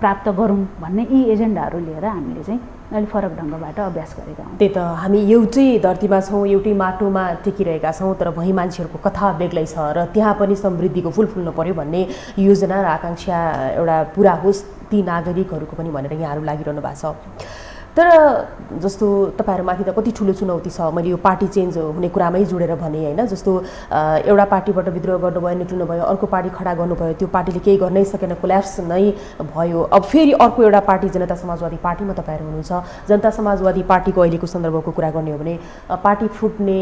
प्राप्त गरौँ भन्ने यी एजेन्डाहरू लिएर हामीले चाहिँ अलिक फरक ढङ्गबाट अभ्यास गरेका हौँ। त्यही त हामी एउटै धरतीमा छौँ, एउटै माटोमा टेकिरहेका छौँ, तर वहीँ मान्छेहरूको कथा बेग्लै छ र त्यहाँ पनि समृद्धिको फुल फुल्न पर्यो भन्ने योजना र आकाङ्क्षा एउटा पुरा होस् ती नागरिकहरूको पनि भनेर यहाँहरू लागिरहनु भएको छ। तर जस्तो तपाईँहरूमाथि त कति ठुलो चुनौती छ। मैले यो पार्टी चेन्ज हुने कुरामै जोडेर भने होइन, जस्तो एउटा पार्टीबाट विद्रोह गर्नुभयो, निक्लिनु भयो, अर्को पार्टी खडा गर्नुभयो, त्यो पार्टीले केही गर्नै सकेन, कोल्याप्स नै भयो। अब फेरि अर्को एउटा पार्टी जनता समाजवादी पार्टीमा तपाईँहरू हुनुहुन्छ। जनता समाजवादी पार्टीको अहिलेको सन्दर्भको कुरा गर्ने हो भने पार्टी फुट्ने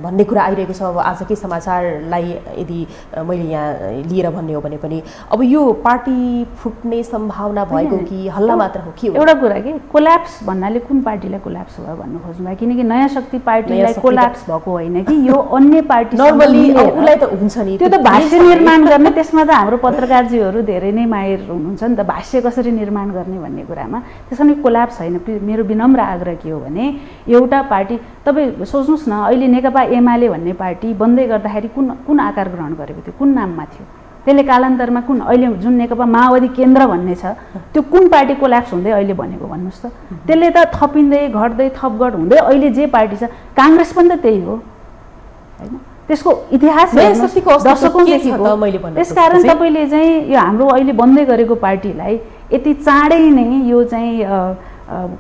भन्ने कुरा आइरहेको छ। अब आजकै समाचारलाई यदि मैले यहाँ लिएर भन्ने हो भने पनि अब यो पार्टी फुट्ने सम्भावना भएको कि हल्ला मात्र हो कि? एउटा कुरा कि कोल्याप्स भन्नाले कुन पार्टीलाई कोल्याप्स भयो भन्नु खोज्नुभयो, किनकि नयाँ शक्ति पार्टीलाई कोल्याप्स भएको होइन कि यो अन्य पार्टी नर्मली उसलाई त हुन्छ नि, त्यो त भाष्य निर्माण गर्ने। त्यसमा त हाम्रो पत्रकारजीहरू धेरै नै माहिर हुनुहुन्छ नि त, भाष्य कसरी निर्माण गर्ने भन्ने कुरामा। त्यसमा कोल्याप्स होइन। मेरो विनम्र आग्रह के हो भने एउटा पार्टी, तपाईँ सोच्नुहोस् न, अहिले नेकपा एमाले भन्ने पार्टी बन्दै गर्दाखेरि कुन आकार ग्रहण गरेको थियो, कुन नाममा थियो? त्यसले कालान्तरमा कुन अहिले जुन नेकपा माओवादी केन्द्र भन्ने छ त्यो कुन पार्टी कोल्याप्स हुँदै अहिले बनेको भन्नुहोस् त? त्यसले त थपिँदै घट्दै थपघट हुँदै अहिले जे पार्टी छ काङ्ग्रेस पनि त त्यही हो हैन। त्यसको इतिहास दशकौँदेखिको। त्यसकारण तपाईँले चाहिँ यो हाम्रो अहिले बन्दै गरेको पार्टीलाई यति चाँडै नै यो चाहिँ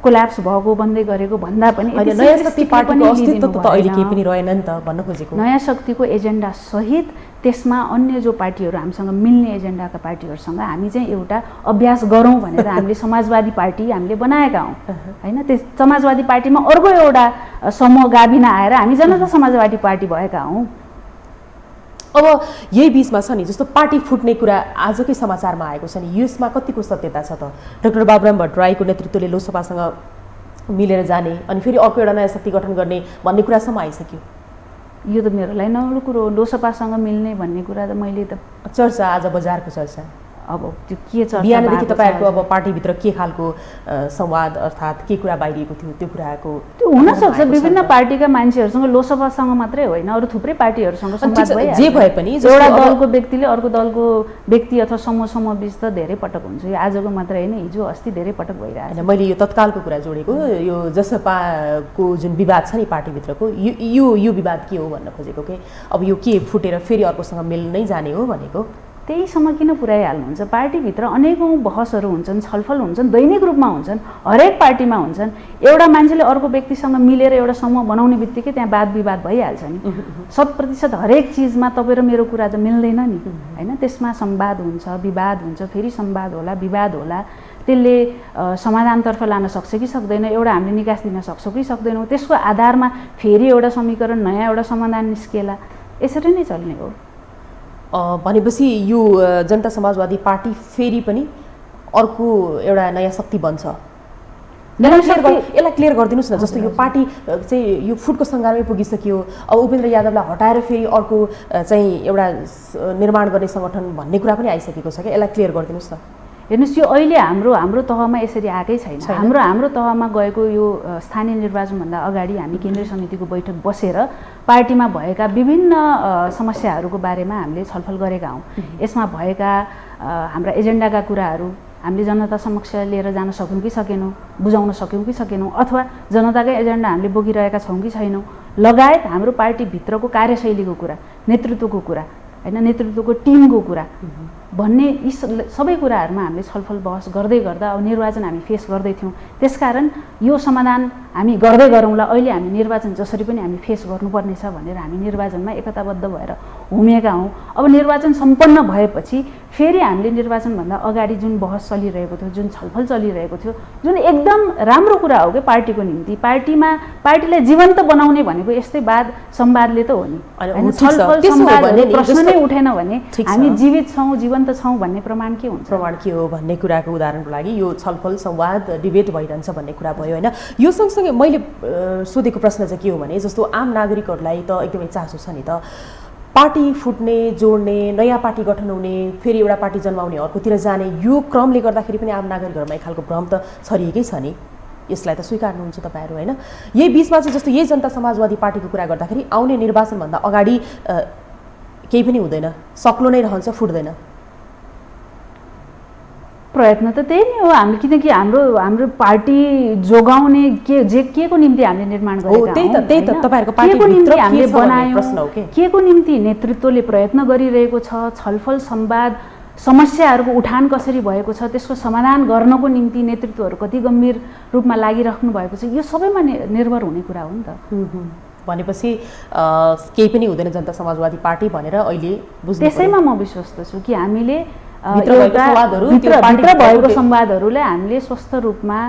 कोल्याप्स भएको बन्दै गरेको भन्दा पनि नयाँ शक्ति पार्टीको अस्तित्व त अहिले केही पनि रहेन नि त भन्न खोजेको। नयाँ शक्तिको एजेन्डा सहित त्यसमा अन्य जो पार्टीहरू हामीसँग मिल्ने एजेन्डाका पार्टीहरूसँग हामी चाहिँ एउटा अभ्यास गरौँ भनेर हामीले समाजवादी पार्टी हामीले बनाएका हौँ हैन। त्यस समाजवादी पार्टीमा अर्को एउटा समूह गाभिन आएर हामी जनता समाजवादी पार्टी भएका हौँ। अब यही बिचमा छ नि, जस्तो पार्टी फुट्ने कुरा आजकै समाचारमा आएको छ नि, यसमा कतिको सत्यता छ त? डाक्टर बाबुराम भट्टराईको नेतृत्वले लोकसभासँग मिलेर जाने अनि फेरि अर्को एउटा नयाँ शक्ति गठन गर्ने भन्ने कुरासम्म आइसक्यो। यो त मेरो लागि नौलो कुरो हो। लोकसभासँग मिल्ने भन्ने कुरा त मैले त चर्चा, आज बजारको चर्चा, अब त्यो के चर्चा बिहानदेखि तपाईँहरूको अब पार्टीभित्र के खालको संवाद अर्थात् के कुरा बाहिरिएको थियो त्यो कुराको? त्यो हुनसक्छ विभिन्न पार्टीका मान्छेहरूसँग, लोकसभासँग मात्रै होइन अरू थुप्रै पार्टीहरूसँग संवाद भइहाल्छ। जे भए पनि एउटा दलको व्यक्तिले अर्को दलको व्यक्ति अथवा समूह बिच त धेरै पटक हुन्छ। यो आजको मात्र होइन, हिजो अस्ति धेरै पटक भइरहेको छ। मैले यो तत्कालको कुरा जोडेको, यो जसपाको जुन विवाद छ नि पार्टीभित्रको, यो विवाद के हो भन्न खोजेको के? अब यो के फुटेर फेरि अर्कोसँग मिल्नै जाने हो भनेको? त्यहीसम्म किन पुर्याइहाल्नुहुन्छ? पार्टीभित्र अनेकौँ बहसहरू हुन्छन्, छलफल हुन्छन्, दैनिक रूपमा हुन्छन्, हरेक पार्टीमा हुन्छन्। एउटा मान्छेले अर्को व्यक्तिसँग मिलेर एउटा समूह बनाउने बित्तिकै त्यहाँ वाद विवाद भइहाल्छ नि। 100% हरेक चिजमा तपाईँ र मेरो कुरा त मिल्दैन नि हैन। त्यसमा संवाद हुन्छ, विवाद हुन्छ, फेरि संवाद होला, विवाद होला। त्यसले समाधानतर्फ लान सक्छ कि सक्दैन, एउटा हामीले निकास दिन सक्छौँ कि सक्दैनौँ, त्यसको आधारमा फेरि एउटा समीकरण, नयाँ एउटा समाधान निस्केला। यसरी नै चल्ने हो। भनेपछि यो जनता समाजवादी पार्टी फेरि पनि अर्को एउटा नयाँ शक्ति बन्छ। यसलाई क्लियर गरिदिनुहोस् न। जस्तो यो पार्टी चाहिँ यो फुटको सङ्घारमै पुगिसक्यो, अब उपेन्द्र यादवलाई हटाएर फेरि अर्को चाहिँ एउटा निर्माण गर्ने सङ्गठन भन्ने कुरा पनि आइसकेको छ क्या, यसलाई क्लियर गरिदिनुहोस् न। हेर्नुहोस्, यो अहिले हाम्रो तहमा यसरी आएकै छैन। हाम्रो तहमा गएको यो स्थानीय निर्वाचनभन्दा अगाडि हामी केन्द्रीय समितिको बैठक बसेर पार्टीमा भएका विभिन्न समस्याहरूको बारेमा हामीले छलफल गरेका हौँ। यसमा भएका हाम्रा एजेन्डाका कुराहरू हामीले जनता समक्ष लिएर जान सक्यौँ कि सकेनौँ, बुझाउन सक्यौँ कि सकेनौँ, अथवा जनताकै एजेन्डा हामीले बोकिरहेका छौँ कि छैनौँ, लगायत हाम्रो पार्टीभित्रको कार्यशैलीको कुरा, नेतृत्वको कुरा होइन, नेतृत्वको टिमको कुरा भन्ने यी सबै कुराहरूमा हामीले छलफल बहस गर्दै गर्दा अब निर्वाचन हामी फेस गर्दैथ्यौँ। त्यसकारण यो समाधान हामी गर्दै गरौँला, अहिले हामी निर्वाचन जसरी पनि हामी फेस गर्नुपर्नेछ भनेर हामी निर्वाचनमा एकताबद्ध भएर हुमेका हौँ। अब निर्वाचन सम्पन्न भएपछि फेरि हामीले निर्वाचनभन्दा अगाडि जुन बहस चलिरहेको थियो, जुन छलफल चलिरहेको थियो, जुन एकदम राम्रो कुरा हो कि पार्टीको निम्ति, पार्टीलाई जीवन्त बनाउने भनेको यस्तै वाद संवादले त हो नि। छलफल संवादले प्रश्न नै उठेन भने हामी जीवित छौँ, जीवन्त छौँ भन्ने प्रमाण के हुन्छ? प्रमाण के हो भन्ने कुराको उदाहरणको लागि यो छलफल संवाद डिबेट भइरहन्छ भन्ने कुरा भयो होइन। यो सँगसँगै मैले सोधेको प्रश्न चाहिँ के हो भने जस्तो आम नागरिकहरूलाई त एकदमै चासो छ नि त, पार्टी फुट्ने, जोड्ने, नयाँ पार्टी गठन हुने, फेरि एउटा पार्टी जन्माउने, अर्कोतिर जाने, यो क्रमले गर्दाखेरि पनि आम नागरिकहरूमा एक खालको भ्रम त छरिएकै छ नि। यसलाई त स्वीकार्नुहुन्छ तपाईँहरू होइन? यही बिचमा चाहिँ जस्तो यही जनता समाजवादी पार्टीको कुरा गर्दाखेरि आउने निर्वाचनभन्दा अगाडि केही पनि हुँदैन, सक्लो नै रहन्छ, फुट्दैन। प्रयत्न त त्यही नै हो हामीले, किनकि हाम्रो पार्टी जोगाउने के को निम्ति हामीले निर्माण गरेका हौँ, त्यही त तपाईहरुको पार्टी के को निम्ति हामीले बनायौँ, के को निम्ति नेतृत्वले प्रयत्न गरिरहेको छ, छलफल संवाद समस्याहरूको उठान कसरी भएको छ, त्यसको समाधान गर्नको निम्ति नेतृत्वहरू कति गम्भीर रूपमा लागिराख्नु भएको छ, यो सबैमा निर्भर हुने कुरा हो नि त। भनेपछि केही पनि हुँदैन जनता समाजवादी पार्टी भनेर अहिले बुझ्नु। त्यसैमा म विश्वस्त छु कि हामीले भित्र भएको संवादहरूलाई हामीले स्वस्थ रूपमा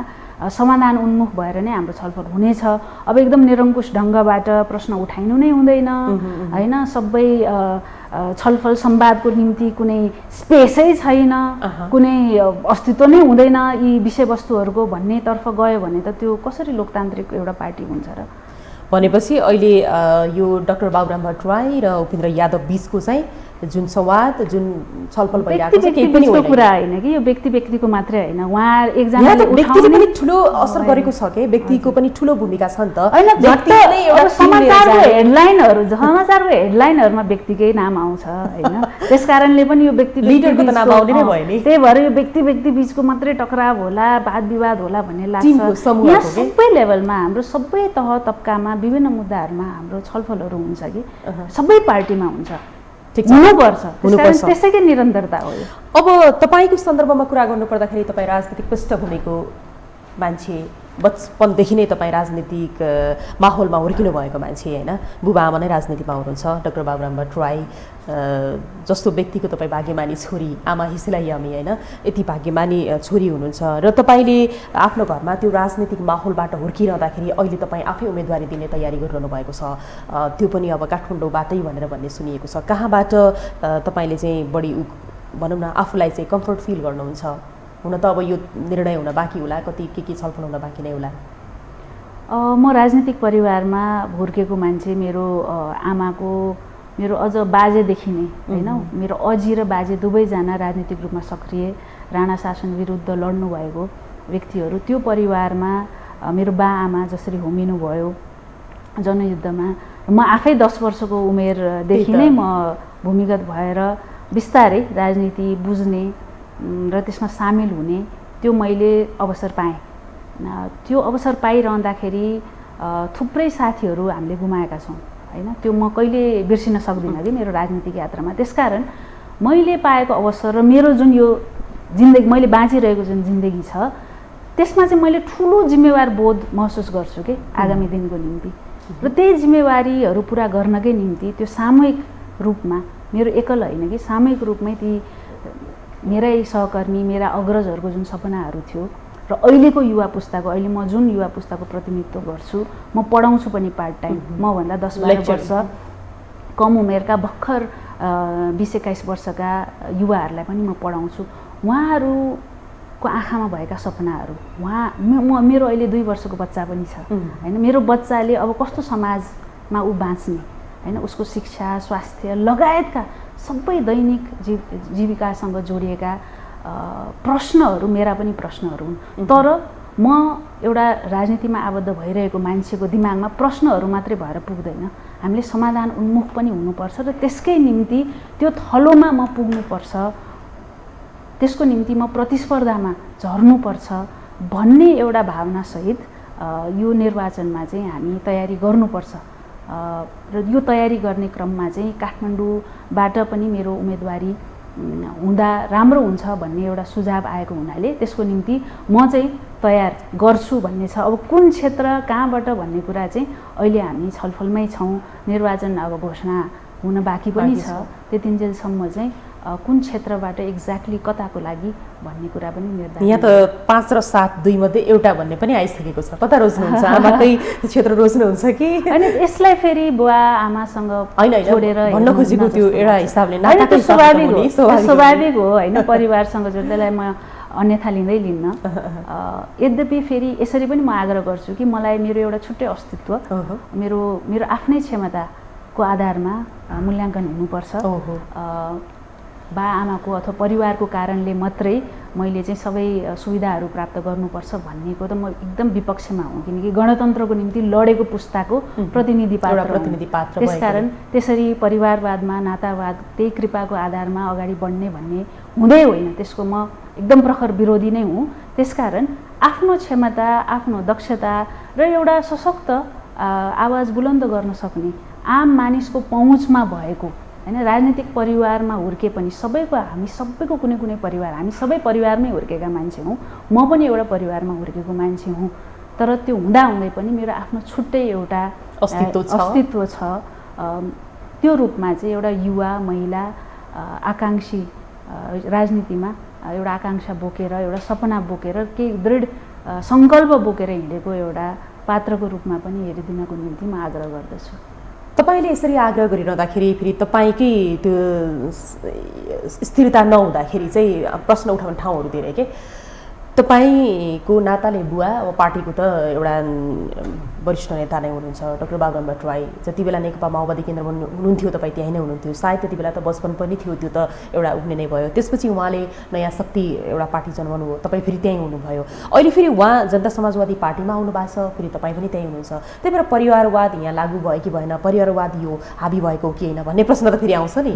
समाधान उन्मुख भएर नै हाम्रो छलफल हुनेछ। अब एकदम निरङ्कुश ढङ्गबाट प्रश्न उठाइनु नै हुँदैन होइन, सबै छलफल संवादको निम्ति कुनै स्पेसै छैन, कुनै अस्तित्व नै हुँदैन यी विषयवस्तुहरूको भन्नेतर्फ गयो भने त त्यो कसरी लोकतान्त्रिक एउटा पार्टी हुन्छ र? भनेपछि अहिले यो डाक्टर बाबुराम भट्टराई र उपेन्द्र यादव बीचको चाहिँ जुन संवाद, जुन छलफल भइरहेको छ, केही पनि कुरा होइन कि यो व्यक्तिको मात्रै होइन, उहाँ एकजनाले व्यक्तिले पनि ठुलो असर गरेको छ के, व्यक्तिको पनि ठुलो भूमिका छ नि त। समाचारको हेडलाइनहरुमा व्यक्तिकै नाम आउँछ होइन, त्यसकारणले पनि यो लिडरको त नाम आउने नै भयो नि। त्यही भएर यो व्यक्ति बीचको मात्रै टकराव होला, वाद विवाद होला भन्ने लाग्छ। यहाँ सबै लेभलमा हाम्रो सबै तह तब्कामा विभिन्न मुद्दाहरूमा हाम्रो छलफलहरू हुन्छ कि सबै पार्टीमा हुन्छ, हुनुपर्छ, त्यसैकै निरन्तरता हो। अब तपाईँको सन्दर्भमा कुरा गर्नुपर्दाखेरि तपाईँ राजनीतिक पृष्ठभूमिको मान्छे, बचपनदेखि नै तपाईँ राजनीतिक माहौलमा हुर्किनु भएको मान्छे होइन, बुबा आमा नै राजनीतिमा हुनुहुन्छ। डाक्टर बाबुराम भट्टराई जस्तो व्यक्तिको तपाईँ भाग्यमानी छोरी, आमा हिसिला यामी होइन, यति भाग्यमानी छोरी हुनुहुन्छ र तपाईँले आफ्नो घरमा त्यो राजनीतिक माहौलबाट हुर्किरहँदाखेरि अहिले तपाईँ आफै उम्मेदवारी दिने तयारी गरिरहनु भएको छ, त्यो पनि अब काठमाडौँबाटै भनेर भन्ने सुनिएको छ। कहाँबाट तपाईँले चाहिँ बढी भनौँ न आफूलाई चाहिँ कम्फर्ट फिल गर्नुहुन्छ? हुन त अब यो निर्णय हुन बाँकी होला, कति के छलफल हुन बाँकी नै होला। म राजनीतिक परिवारमा हुर्केको मान्छे, मेरो आमाको, मेरो अझ बाजेदेखि नै होइन, मेरो अजी र बाजे दुवैजना राजनीतिक रूपमा सक्रिय राणा शासन विरुद्ध लड्नु भएको व्यक्तिहरू, त्यो परिवारमा मेरो बा आमा जसरी होमिनु भयो जनयुद्धमा, म आफै 10 वर्षको उमेरदेखि नै म भूमिगत भएर बिस्तारै राजनीति बुझ्ने र त्यसमा सामेल हुने त्यो मैले अवसर पाएँ। त्यो अवसर पाइरहँदाखेरि थुप्रै साथीहरू हामीले गुमाएका छौँ होइन, त्यो म कहिले बिर्सिन सक्दिनँ कि मेरो राजनीतिक यात्रामा। त्यसकारण मैले पाएको अवसर र मेरो जुन यो जिन्दगी, मैले बाँचिरहेको जुन जिन्दगी छ, त्यसमा चाहिँ मैले ठुलो जिम्मेवार बोध महसुस गर्छु कि आगामी दिनको निम्ति, र त्यही जिम्मेवारीहरू पुरा गर्नकै निम्ति त्यो सामूहिक रूपमा, मेरो एकल होइन कि सामूहिक रूपमै ती मेरै सहकर्मी, मेरा अग्रजहरूको जुन सपनाहरू थियो र अहिलेको युवा पुस्ताको, अहिले म जुन युवा पुस्ताको प्रतिनिधित्व गर्छु, म पढाउँछु पनि पार्ट टाइम, मभन्दा 10-12 वर्ष कम उमेरका भर्खर 20-21 वर्षका युवाहरूलाई पनि म पढाउँछु। उहाँहरूको आँखामा भएका सपनाहरू, मेरो अहिले 2 वर्षको बच्चा पनि छ होइन, मेरो बच्चाले अब कस्तो समाजमा ऊ बाँच्ने होइन, उसको शिक्षा, स्वास्थ्य लगायतका सबै दैनिक जीविकासँग जोडिएका प्रश्नहरू मेरा पनि प्रश्नहरू हुन्। तर म एउटा राजनीतिमा आबद्ध भइरहेको मान्छेको दिमागमा प्रश्नहरू मात्रै भएर पुग्दैन, हामीले समाधान उन्मुख पनि हुनुपर्छ र त्यसकै निम्ति त्यो थलोमा म पुग्नुपर्छ, त्यसको निम्ति म प्रतिस्पर्धामा झर्नुपर्छ भन्ने एउटा भावनासहित यो निर्वाचनमा चाहिँ हामी तयारी गर्नुपर्छ र यो तयारी गर्ने क्रममा चाहिँ काठमाडौँबाट पनि मेरो उम्मेदवारी हुँदा राम्रो हुन्छ भन्ने एउटा सुझाव आएको हुनाले त्यसको निम्ति म चाहिँ तयार गर्छु भन्ने छ। अब कुन क्षेत्र कहाँबाट भन्ने कुरा चाहिँ अहिले हामी छलफलमै छौँ। निर्वाचन अब घोषणा हुन बाँकी पनि छ। त्यतिन्जेलसम्म चाहिँ कुन क्षेत्रबाट एक्ज्याक्टली कताको लागि भन्ने कुरा पनि निर्धारण। यहाँ त 5 र 7 2 मध्ये एउटा भन्ने पनि आइसकेको छ। कता रोज्नुहुन्छ? आमाकै क्षेत्र रोज्नुहुन्छ कि? अनि यसलाई फेरि बुवा आमासँग जोडेर भन्न खोजेको त्यो एउटा हिसाबले नाताको स्वाभाविक हो होइन, परिवारसँग जोड्दा त्यसलाई म अन्यथा लिन्न। यद्यपि फेरि यसरी पनि म आग्रह गर्छु कि मलाई मेरो एउटा छुट्टै अस्तित्व मेरो आफ्नै क्षमताको आधारमा मूल्याङ्कन हुनुपर्छ। बा आमाको अथवा परिवारको कारणले मात्रै मैले चाहिँ सबै सुविधाहरू प्राप्त गर्नुपर्छ भन्नेको त म एकदम विपक्षमा हुँ, किनकि गणतन्त्रको निम्ति लडेको पुस्ताको प्रतिनिधि पात्र। त्यसकारण त्यसरी परिवारवादमा नातावाद त्यही कृपाको आधारमा अगाडि बढ्ने भन्ने हुँदै होइन, त्यसको म एकदम प्रखर विरोधी नै हुँ। त्यसकारण आफ्नो क्षमता, आफ्नो दक्षता र एउटा सशक्त आवाज बुलन्द गर्न सक्ने आम मानिसको पहुँचमा भएको हैन, राजनीतिक परिवारमा हुर्के पनि हामी सबैको कुनै कुनै परिवार, हामी सबै परिवारमै हुर्केका मान्छे हौँ। म पनि एउटा परिवारमा हुर्केको मान्छे हुँ। तर त्यो हुँदाहुँदै पनि मेरो आफ्नो छुट्टै एउटा अस्तित्व छ। त्यो रूपमा चाहिँ एउटा युवा महिला आकाङ्क्षी राजनीतिमा एउटा आकाङ्क्षा बोकेर, एउटा सपना बोकेर, केही दृढ सङ्कल्प बोकेर हिँडेको एउटा पात्रको रूपमा पनि हेरिदिनको निम्ति म आग्रह गर्दछु। तपाईले यसरी आग्रह गरिरहँदाखेरि फेरि तपाईकै त्यो स्थिरता नहुँदाखेरि चाहिँ प्रश्न उठाउने ठाउँहरू धेरै के तपाईको नाताले बुवा अब पार्टीको त एउटा वरिष्ठ नेता नै हुनुहुन्छ, डाक्टर बाबुराम भट्टराई। जति बेला नेकपा माओवादी केन्द्रमा हुनुहुन्थ्यो तपाईँ त्यहीँ नै हुनुहुन्थ्यो। सायद त्यति बेला त बचपन पनि थियो, त्यो त एउटा उठ्ने नै भयो। त्यसपछि उहाँले नयाँ शक्ति एउटा पार्टी जन्माउनु हो, तपाईँ फेरि त्यहीँ हुनुभयो। अहिले फेरि उहाँ जनता समाजवादी पार्टीमा आउनु भएको छ, फेरि तपाईँ पनि त्यहीँ हुनुहुन्छ। त्यही भएर परिवारवाद यहाँ लागू भयो कि भएन, परिवारवाद यो हाबी भएको कि होइन भन्ने प्रश्न त फेरि आउँछ नि।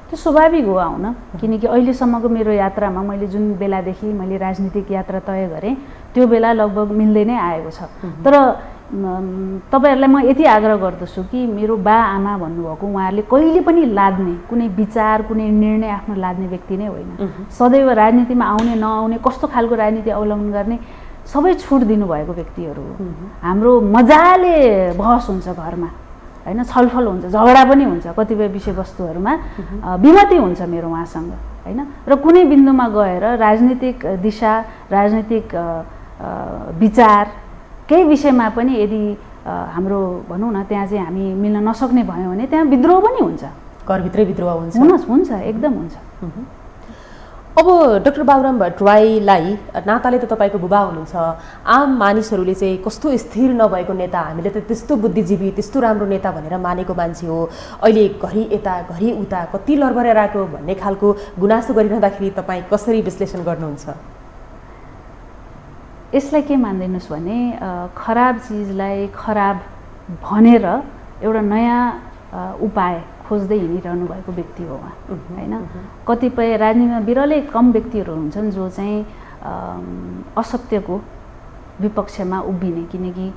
त्यो स्वाभाविक हो आउन, किनकि अहिलेसम्मको मेरो यात्रामा मैले जुन बेलादेखि मैले राजनीतिक यात्रा तय गरेँ त्यो बेला लगभग मिल्दै नै आएको छ। तर तपाईँहरूलाई म यति आग्रह गर्दछु कि मेरो बा आमा भन्नुभएको उहाँहरूले कहिले पनि लाद्ने कुनै विचार, कुनै निर्णय आफ्नो लाद्ने व्यक्ति नै होइन। सदैव राजनीतिमा आउने नआउने, कस्तो खालको राजनीति अवलम्बन गर्ने सबै छुट दिनुभएको व्यक्तिहरू हो। हाम्रो मजाले बहस हुन्छ घरमा हैन, छलफल हुन्छ, झगडा पनि हुन्छ, कतिपय विषयवस्तुहरूमा विमति हुन्छ मेरो उहाँसँग हैन। र कुनै बिन्दुमा गएर राजनीतिक दिशा, राजनीतिक विचार केही विषयमा पनि यदि हाम्रो भनौँ न त्यहाँ चाहिँ हामी मिल्न नसक्ने भयो भने त्यहाँ विद्रोह पनि हुन्छ, घरभित्रै विद्रोह हुन्छ, एकदम हुन्छ। अब डाक्टर बाबुराम भट्टराईलाई नाताले त तपाईँको बुबा हुनुहुन्छ, आम मानिसहरूले चाहिँ कस्तो स्थिर नभएको नेता, हामीले त त्यस्तो बुद्धिजीवी, त्यस्तो राम्रो नेता भनेर मानेको मान्छे हो, अहिले घरि यता घरि उता कति लरबरेर आएको भन्ने खालको गुनासो गरिरहँदाखेरि तपाईँ कसरी विश्लेषण गर्नुहुन्छ? यसलाई के मान्दैनस् भने खराब चिजलाई खराब भनेर एउटा नयाँ उपाय खोज्दै हिँडिरहनु भएको व्यक्ति हो उहाँ हैन। कतिपय राजनीतिमा बिरलै कम व्यक्तिहरू हुन्छन् जो चाहिँ असत्यको विपक्षमा उभिने, किनकि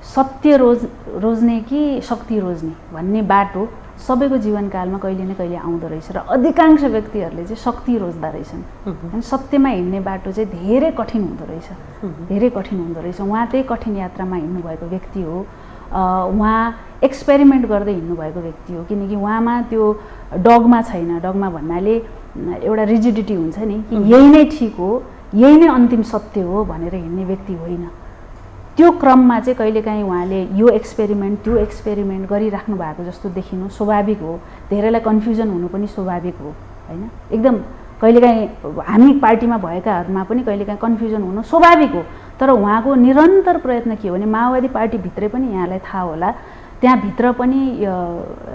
सत्य रोज्ने कि शक्ति रोज्ने भन्ने बाटो सबैको जीवनकालमा कहिले न कहिले आउँदो रहेछ र अधिकांश व्यक्तिहरूले चाहिँ शक्ति रोज्दा रहेछन्। अनि सत्यमा हिँड्ने बाटो चाहिँ धेरै कठिन हुँदो रहेछ। उहाँ त्यही कठिन यात्रामा हिँड्नुभएको व्यक्ति हो। उहाँ एक्सपेरिमेन्ट गर्दै हिँड्नुभएको व्यक्ति हो, किनकि उहाँमा त्यो डगमा छैन। डगमा भन्नाले एउटा रिजिडिटी हुन्छ नि कि यही नै ठिक हो, यही नै अन्तिम सत्य हो भनेर हिँड्ने व्यक्ति होइन। त्यो क्रममा चाहिँ कहिलेकाहीँ उहाँले यो एक्सपेरिमेन्ट त्यो एक्सपेरिमेन्ट गरिराख्नु भएको जस्तो देखिनु स्वाभाविक हो। धेरैलाई कन्फ्युजन हुनु पनि स्वाभाविक हो हैन। एकदम कहिलेकाहीँ हामी पार्टीमा भएकाहरूमा पनि कहिलेकाहीँ कन्फ्युजन हुनु स्वाभाविक हो। तर उहाँको निरन्तर प्रयत्न के हो भने माओवादी पार्टीभित्रै पनि यहाँलाई थाहा होला, त्यहाँभित्र पनि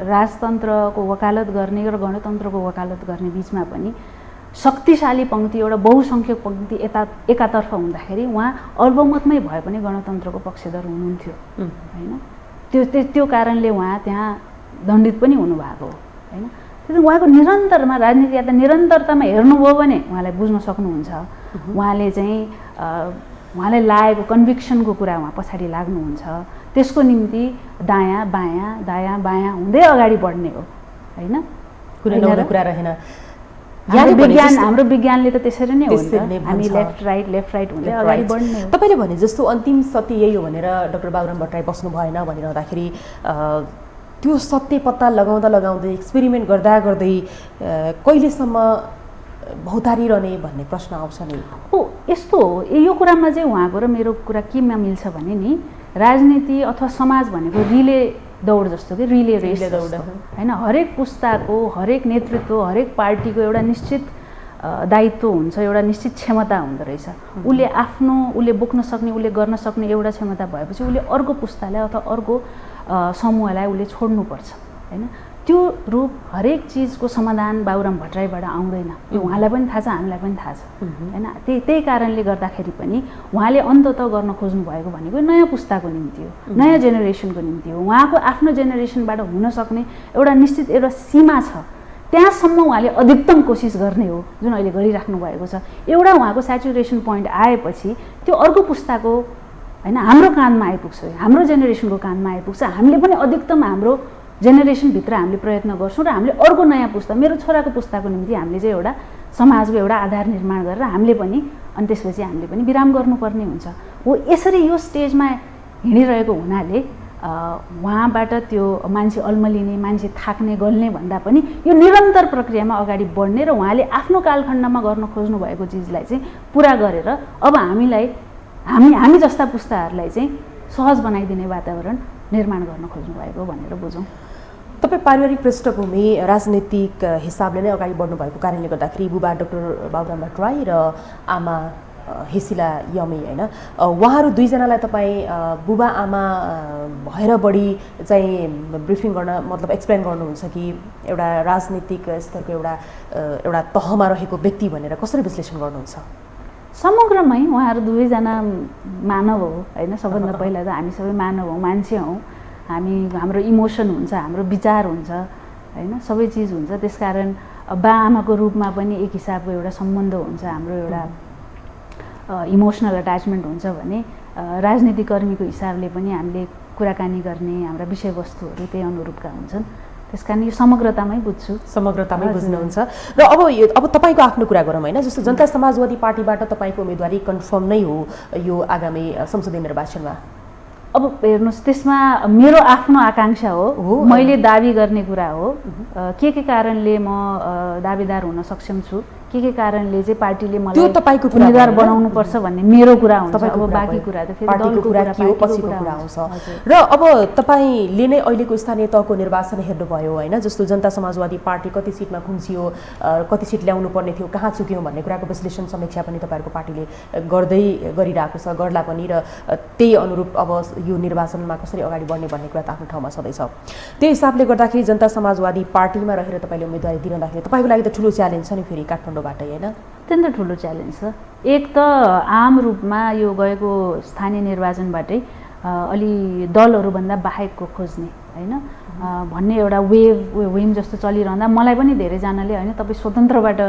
राजतन्त्रको वकालत गर्ने र गणतन्त्रको वकालत गर्ने बिचमा पनि शक्तिशाली पङ्क्ति, एउटा बहुसङ्ख्यक पङ्क्ति एकातर्फ हुँदाखेरि उहाँ अल्पमतमै भए पनि गणतन्त्रको पक्षधर हुनुहुन्थ्यो हैन। त्यो कारणले उहाँ त्यहाँ दण्डित पनि हुनुभएको हो हैन। त्यसैले उहाँको निरन्तरमा राजनीति यात्रा निरन्तरतामा हेर्नुभयो भने उहाँलाई बुझ्न सक्नुहुन्छ। उहाँले चाहिँ उहाँलाई लागेको कन्भिक्सनको कुरा उहाँ पछाडि लाग्नुहुन्छ। त्यसको निम्ति दायाँ बायाँ हुँदै अगाडि बढ्ने हो हैन। कुनै नौलो कुरा रहेन। हाम्रो विज्ञानले त त्यसरी नै हो नि, हामी लेफ्ट राइट हुँदै अगाडि बढ्ने हो। तपाईँले भने जस्तो अन्तिम सत्य यही हो भनेर डाक्टर बाबुराम भट्टराई बस्नु भएन भनिरहँदाखेरि त्यो सत्य पत्ता लगाउँदै एक्सपेरिमेन्ट गर्दै कहिलेसम्म भौतारिरहने भन्ने प्रश्न आउँछ नि। यस्तो हो, यो कुरामा चाहिँ उहाँको र मेरो कुरा केमा मिल्छ भने नि, राजनीति अथवा समाज भनेको रिले दौड जस्तो कि रिले रेस हैन। हरेक पुस्ताको, हरेक नेतृत्व, हरेक पार्टीको एउटा निश्चित दायित्व हुन्छ, एउटा निश्चित क्षमता हुँदो रहेछ। उसले बोक्न सक्ने, उसले गर्न सक्ने एउटा क्षमता भएपछि उसले अर्को पुस्तालाई अथवा अर्को समूहलाई उसले छोड्नुपर्छ हैन। त्यो रूप हरेक चिजको समाधान बाबुराम भट्टराईबाट आउँदैन, यो उहाँलाई पनि थाहा छ, हामीलाई पनि थाहा छ हैन। त्यही कारणले गर्दाखेरि पनि उहाँले अन्ततः गर्न खोज्नु भएको भनेको नयाँ पुस्ताको निम्ति हो, नयाँ जेनेरेसनको निम्ति हो। उहाँको आफ्नो जेनेरेसनबाट हुन सक्ने एउटा निश्चित एउटा सीमा छ, त्यहाँसम्म उहाँले अधिकतम कोसिस गर्ने हो, जुन अहिले गरिराख्नु भएको छ। एउटा उहाँको सेचुरेसन पोइन्ट आएपछि त्यो अर्को पुस्ताको हैन हाम्रो कानमा आइपुग्छ, हाम्रो जेनेरेसनको कानमा आइपुग्छ। हामीले पनि अधिकतम हाम्रो जेनेरेसनभित्र हामीले प्रयत्न गर्छौँ र हामीले अर्को नयाँ पुस्ता, मेरो छोराको पुस्ताको निम्ति हामीले चाहिँ एउटा समाजको एउटा आधार निर्माण गरेर हामीले पनि अनि त्यसपछि हामीले पनि विराम गर्नुपर्ने हुन्छ हो। यसरी यो स्टेजमा हिँडिरहेको हुनाले उहाँबाट त्यो मान्छे अल्मलिने, मान्छे थाक्ने, गल्ने भन्दा पनि यो निरन्तर प्रक्रियामा अगाडि बढ्ने र उहाँले आफ्नो कालखण्डमा गर्न खोज्नु भएको चिजलाई चाहिँ पुरा गरेर अब हामी जस्ता पुस्ताहरूलाई चाहिँ सहज बनाइदिने वातावरण निर्माण गर्न खोज्नु भएको भनेर बुझौँ। तपाईँ पारिवारिक पृष्ठभूमि राजनीतिक हिसाबले नै अगाडि बढ्नु भएको कारणले गर्दाखेरि बुबा डाक्टर बाबुराम भट्टराई र आमा हेसिला यमी होइन, उहाँहरू दुईजनालाई तपाईँ बुबा आमा भएर बढी चाहिँ ब्रिफिङ गर्न मतलब एक्सप्लेन गर्नुहुन्छ कि एउटा राजनीतिक स्तरको एउटा तहमा रहेको व्यक्ति भनेर कसरी विश्लेषण गर्नुहुन्छ? समग्रमै उहाँहरू दुवैजना मानव हो होइन। सबभन्दा पहिला त हामी सबै मानव हौँ, मान्छे हौँ। हाम्रो इमोसन हुन्छ, हाम्रो विचार हुन्छ होइन, सबै चिज हुन्छ। त्यसकारण बा आमाको रूपमा पनि एक हिसाबको एउटा सम्बन्ध हुन्छ, हाम्रो एउटा इमोसनल अट्याचमेन्ट हुन्छ भने राजनीतिकर्मीको हिसाबले पनि हामीले कुराकानी गर्ने हाम्रा विषयवस्तुहरू त्यही अनुरूपका हुन्छन्। त्यस कारण यो समग्रतामै बुझ्छु, समग्रतामै बुझ्नुहुन्छ। र अब तपाईँको आफ्नो कुरा गरौँ होइन, जस्तो जनता समाजवादी पार्टीबाट तपाईँको उम्मेदवारी कन्फर्म नै हो यो आगामी संसदीय निर्वाचनमा। अब हेर्नुहोस्, त्यसमा मेरो आफ्नो आकाङ्क्षा हो, मैले दाबी गर्ने कुरा हो। के कारणले म दाबीदार हुन सक्षम छु, के कारणले चाहिँ पार्टीले मलाई उम्मेदवार बनाउनुपर्छ भन्ने मेरो कुरा हुन्छ। अब बाँकी कुरा त फेरि पार्टीको कुरा के हो, पछिको कुरा आउँछ। र अब तपाईँले नै अहिलेको स्थानीय तहको निर्वाचन हेर्नुभयो होइन, जस्तो जनता समाजवादी पार्टी कति सिटमा खुम्चियो, कति सिट ल्याउनु पर्ने थियो, कहाँ चुक्यौँ भन्ने कुराको विश्लेषण समीक्षा पनि तपाईँहरूको पार्टीले गरिरहेको छ, गर्ला पनि। र त्यही अनुरूप अब यो निर्वाचनमा कसरी अगाडि बढ्ने भन्ने कुरा त आफ्नो ठाउँमा सधैँ छ। त्यही हिसाबले गर्दाखेरि जनता समाजवादी पार्टीमा रहेर तपाईँले उम्मेदवारी दिँदाखेरि तपाईँको लागि त ठुलो च्यालेन्ज छ नि फेरि काठमाडौँबाटै होइन? अत्यन्त ठुलो च्यालेन्ज छ। एक त आम रूपमा यो गएको स्थानीय निर्वाचनबाटै अलि दलहरूभन्दा बाहेकको खोज्ने होइन भन्ने एउटा वेम जस्तो चलिरहँदा मलाई पनि धेरैजनाले होइन तपाईँ स्वतन्त्रबाट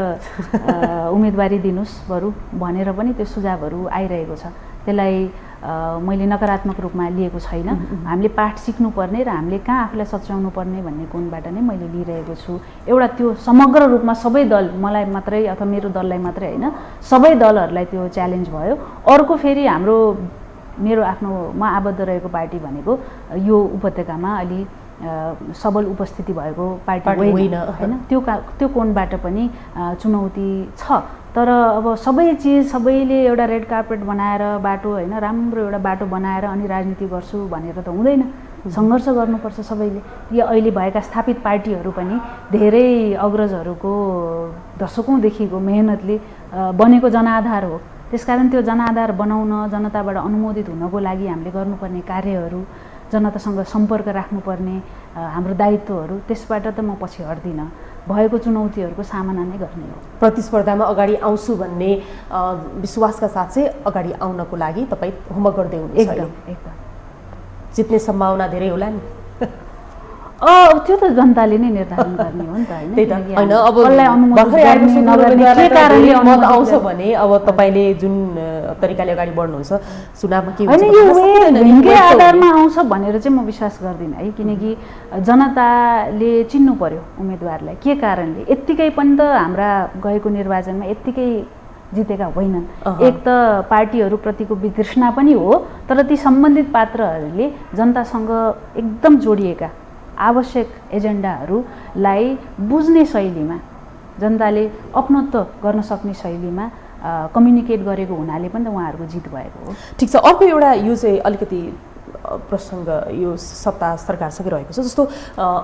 उम्मेदवारी दिनुहोस् बरु भनेर पनि त्यो सुझावहरू आइरहेको छ। त्यसलाई मैले नकारात्मक रूपमा लिएको छैन। हामीले पाठ सिक्नुपर्ने र हामीले कहाँ आफूलाई सच्याउनु पर्ने भन्ने कोणबाट नै मैले लिइरहेको छु। एउटा त्यो समग्र रूपमा सबै दल, मलाई मात्रै अथवा मेरो दललाई मात्रै होइन, सबै दलहरूलाई त्यो च्यालेन्ज भयो। अर्को फेरि मेरो आफ्नो म आबद्ध रहेको पार्टी भनेको यो उपत्यकामा अलि सबल उपस्थिति भएको पार्टी होइन होइन, त्यो कोणबाट पनि चुनौती छ। तर अब सबैले एउटा रेड कार्पेट बनाएर बाटो होइन, राम्रो एउटा बाटो बनाएर अनि राजनीति गर्छु भनेर त हुँदैन, सङ्घर्ष गर्नुपर्छ सबैले। यो अहिले भएका स्थापित पार्टीहरू पनि धेरै अग्रजहरूको दशकौँदेखिको मेहनतले बनेको जनाधार हो। त्यसकारण त्यो जनाधार बनाउन, जनताबाट अनुमोदित हुनको लागि हामीले गर्नुपर्ने कार्यहरू, जनतासँग सम्पर्क राख्नुपर्ने हाम्रो दायित्वहरू, त्यसबाट त म पछि हट्दिनँ। भएको चुनौतीहरूको सामना नै गर्ने हो। प्रतिस्पर्धामा अगाडि आउँछु भन्ने विश्वासका साथ चाहिँ अगाडि आउनको लागि तपाईँ होमवर्क गर्दै हुनुहुन्छ? एकदम जित्ने सम्भावना धेरै होला नि? त्यो त जनताले नै निर्धारण गर्ने हो नि त हैन। त्यही त हैन, अब कसलाई अनुमोदन भर्खरै आएको गर्ने, नगर्ने, उम्मेदवारलाई के त कारणले मत अनुमोदन आउँछ गर्ने? भने अब तपाईले जुन तरिकाले अगाडि बढ्नुहुन्छ चुनावमा के होइन, हुन्छ यो भन्ने सक्दैन नि, भिङ्गै यस्तो हो आधारमा आउँछ भनेर चाहिँ म विश्वास गर्दिनँ है। किनकि जनताले चिन्नु पर्यो उम्मेदवारलाई के कारणले। यत्तिकै पनि त हाम्रा गएको निर्वाचनमा यत्तिकै जितेका होइनन्। एक त पार्टीहरूप्रतिको वितृष्णा पनि हो, तर ती सम्बन्धित पात्रहरूले जनतासँग एकदम जोडिएका आवश्यक एजेन्डाहरूलाई बुझ्ने शैलीमा, जनताले अपनत्व गर्न सक्ने शैलीमा कम्युनिकेट गरेको हुनाले पनि त उहाँहरूको जित भएको हो। ठिक छ। अर्को एउटा यो चाहिँ अलिकति प्रसङ्ग यो सत्ता सरकारसँगै रहेको छ। जस्तो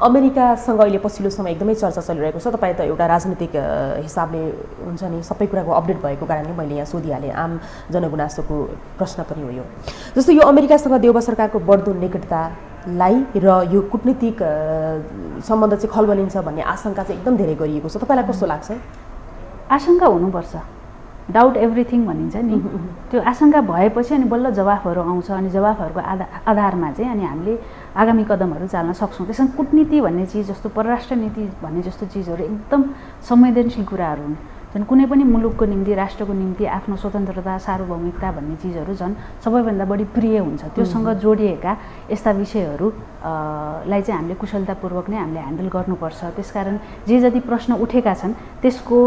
अमेरिकासँग अहिले पछिल्लो समय एकदमै चर्चा चलिरहेको छ। तपाईँ त एउटा राजनीतिक हिसाबले हुन्छ नि, सबै कुराको अपडेट भएको कारणले मैले यहाँ सोधिहालेँ, आम जनगुनासोको प्रश्न पनि हो यो। जस्तो यो अमेरिकासँग देउबा सरकारको बढ्दो निकटतालाई र यो कुटनीतिक सम्बन्ध चाहिँ खलबलिन्छ भन्ने आशंका चाहिँ एकदम धेरै गरिएको छ। तपाईँलाई कस्तो लाग्छ? आशंका हुनुपर्छ, डाउट एभ्रिथिङ भनिन्छ नि, त्यो आशंका भएपछि अनि बल्ल जवाफहरू आउँछ अनि जवाफहरूको आधारमा चाहिँ अनि हामीले आगामी कदमहरू चाल्न सक्छौँ। त्यसमा कुटनीति भन्ने चिज जस्तो, परराष्ट्र नीति भन्ने जस्तो चिजहरू एकदम संवेदनशील कुराहरू हुन्। झन् कुनै पनि मुलुकको निम्ति, राष्ट्रको निम्ति आफ्नो स्वतन्त्रता, सार्वभौमिकता भन्ने चिजहरू झन् सबैभन्दा बढी प्रिय हुन्छ। त्योसँग जोडिएका यस्ता विषयहरूलाई चाहिँ हामीले कुशलतापूर्वक नै हामीले ह्यान्डल गर्नुपर्छ। त्यसकारण जे जति प्रश्न उठेका छन् त्यसको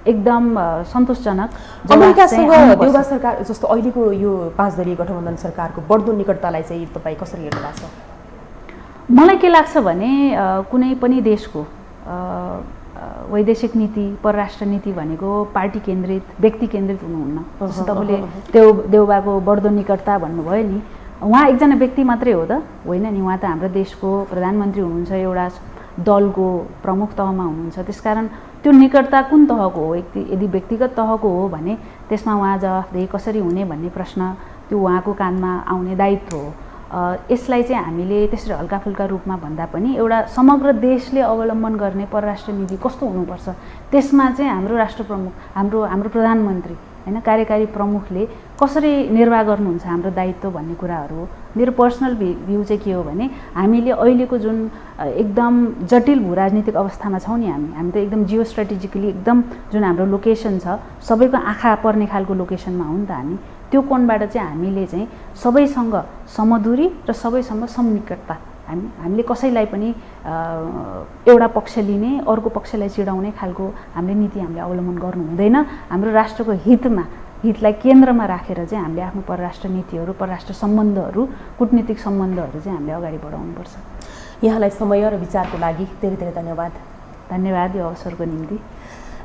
एकदम सन्तोषजनक अमेरिकासँग देउबा सरकार जस्तो अहिलेको यो 5 दलीय गठबन्धन सरकारको बढ्दो निकटतालाई चाहिँ तपाईँ कसरी हेर्नु भएको छ? मलाई के लाग्छ भने कुनै पनि देशको वैदेशिक नीति, परराष्ट्र नीति भनेको पार्टी केन्द्रित, व्यक्ति केन्द्रित हुनुहुन्न। जस्तो तपाईँले देउबाको बढ्दो निकटता भन्नुभयो नि, उहाँ एकजना व्यक्ति मात्रै हो त होइन नि, उहाँ त हाम्रो देशको प्रधानमन्त्री हुनुहुन्छ, एउटा दलको प्रमुख तहमा हुनुहुन्छ। त्यसकारण त्यो निकटता कुन तहको हो? यदि व्यक्तिगत तहको हो भने त्यसमा उहाँ जवाफदेही कसरी हुने भन्ने प्रश्न त्यो उहाँको कानमा आउने दायित्व हो। यसलाई चाहिँ हामीले त्यसरी हल्काफुल्का रूपमा भन्दा पनि एउटा समग्र देशले अवलम्बन गर्ने परराष्ट्र नीति कस्तो हुनुपर्छ, त्यसमा चाहिँ हाम्रो राष्ट्र प्रमुख, हाम्रो प्रधानमन्त्री हैन, कार्यकारी प्रमुखले कसरी निर्वाह गर्नुहुन्छ हाम्रो दायित्व भन्ने कुराहरू हो। मेरो पर्सनल भ्यू चाहिँ के हो भने हामीले अहिलेको जुन एकदम जटिल भू राजनीतिक अवस्थामा छौँ नि, हामी त एकदम जियो स्ट्राटेजिकली एकदम जुन हाम्रो लोकेसन छ सबैको आँखा पर्ने खालको लोकेसनमा हो नि त हामी। त्यो कोणबाट चाहिँ हामीले चाहिँ सबैसँग समदूरी र सबैसँग समनिकटता, हामीले कसैलाई पनि एउटा पक्ष लिने अर्को पक्षलाई चिडाउने खालको हामीले नीति हामीले अवलम्बन गर्नु हुँदैन। हाम्रो राष्ट्रको हितलाई केन्द्रमा राखेर चाहिँ हामीले आफ्नो परराष्ट्र नीतिहरू, परराष्ट्र सम्बन्धहरू, कूटनीतिक सम्बन्धहरू चाहिँ हामीले अगाडि बढाउनुपर्छ। यहाँलाई समय र विचारको लागि धेरै धेरै धन्यवाद। धन्यवाद यो अवसरको निम्ति।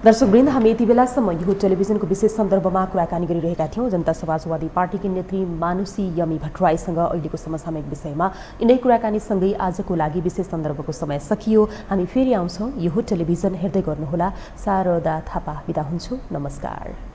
दर्शकवृन्द, हामी यति बेलासम्म यो टेलिभिजनको विशेष सन्दर्भमा कुराकानी गरिरहेका थियौँ जनता समाजवादी पार्टीकी नेत्री मानुषी यमी भट्टराईसँग अहिलेको समसामयिक विषयमा। यिनै कुराकानीसँगै आजको लागि विशेष सन्दर्भको समय सकियो। हामी फेरि आउँछौँ। यो टेलिभिजन हेर्दै गर्नुहोला। शारदा थापा बिदा हुन्छु। नमस्कार।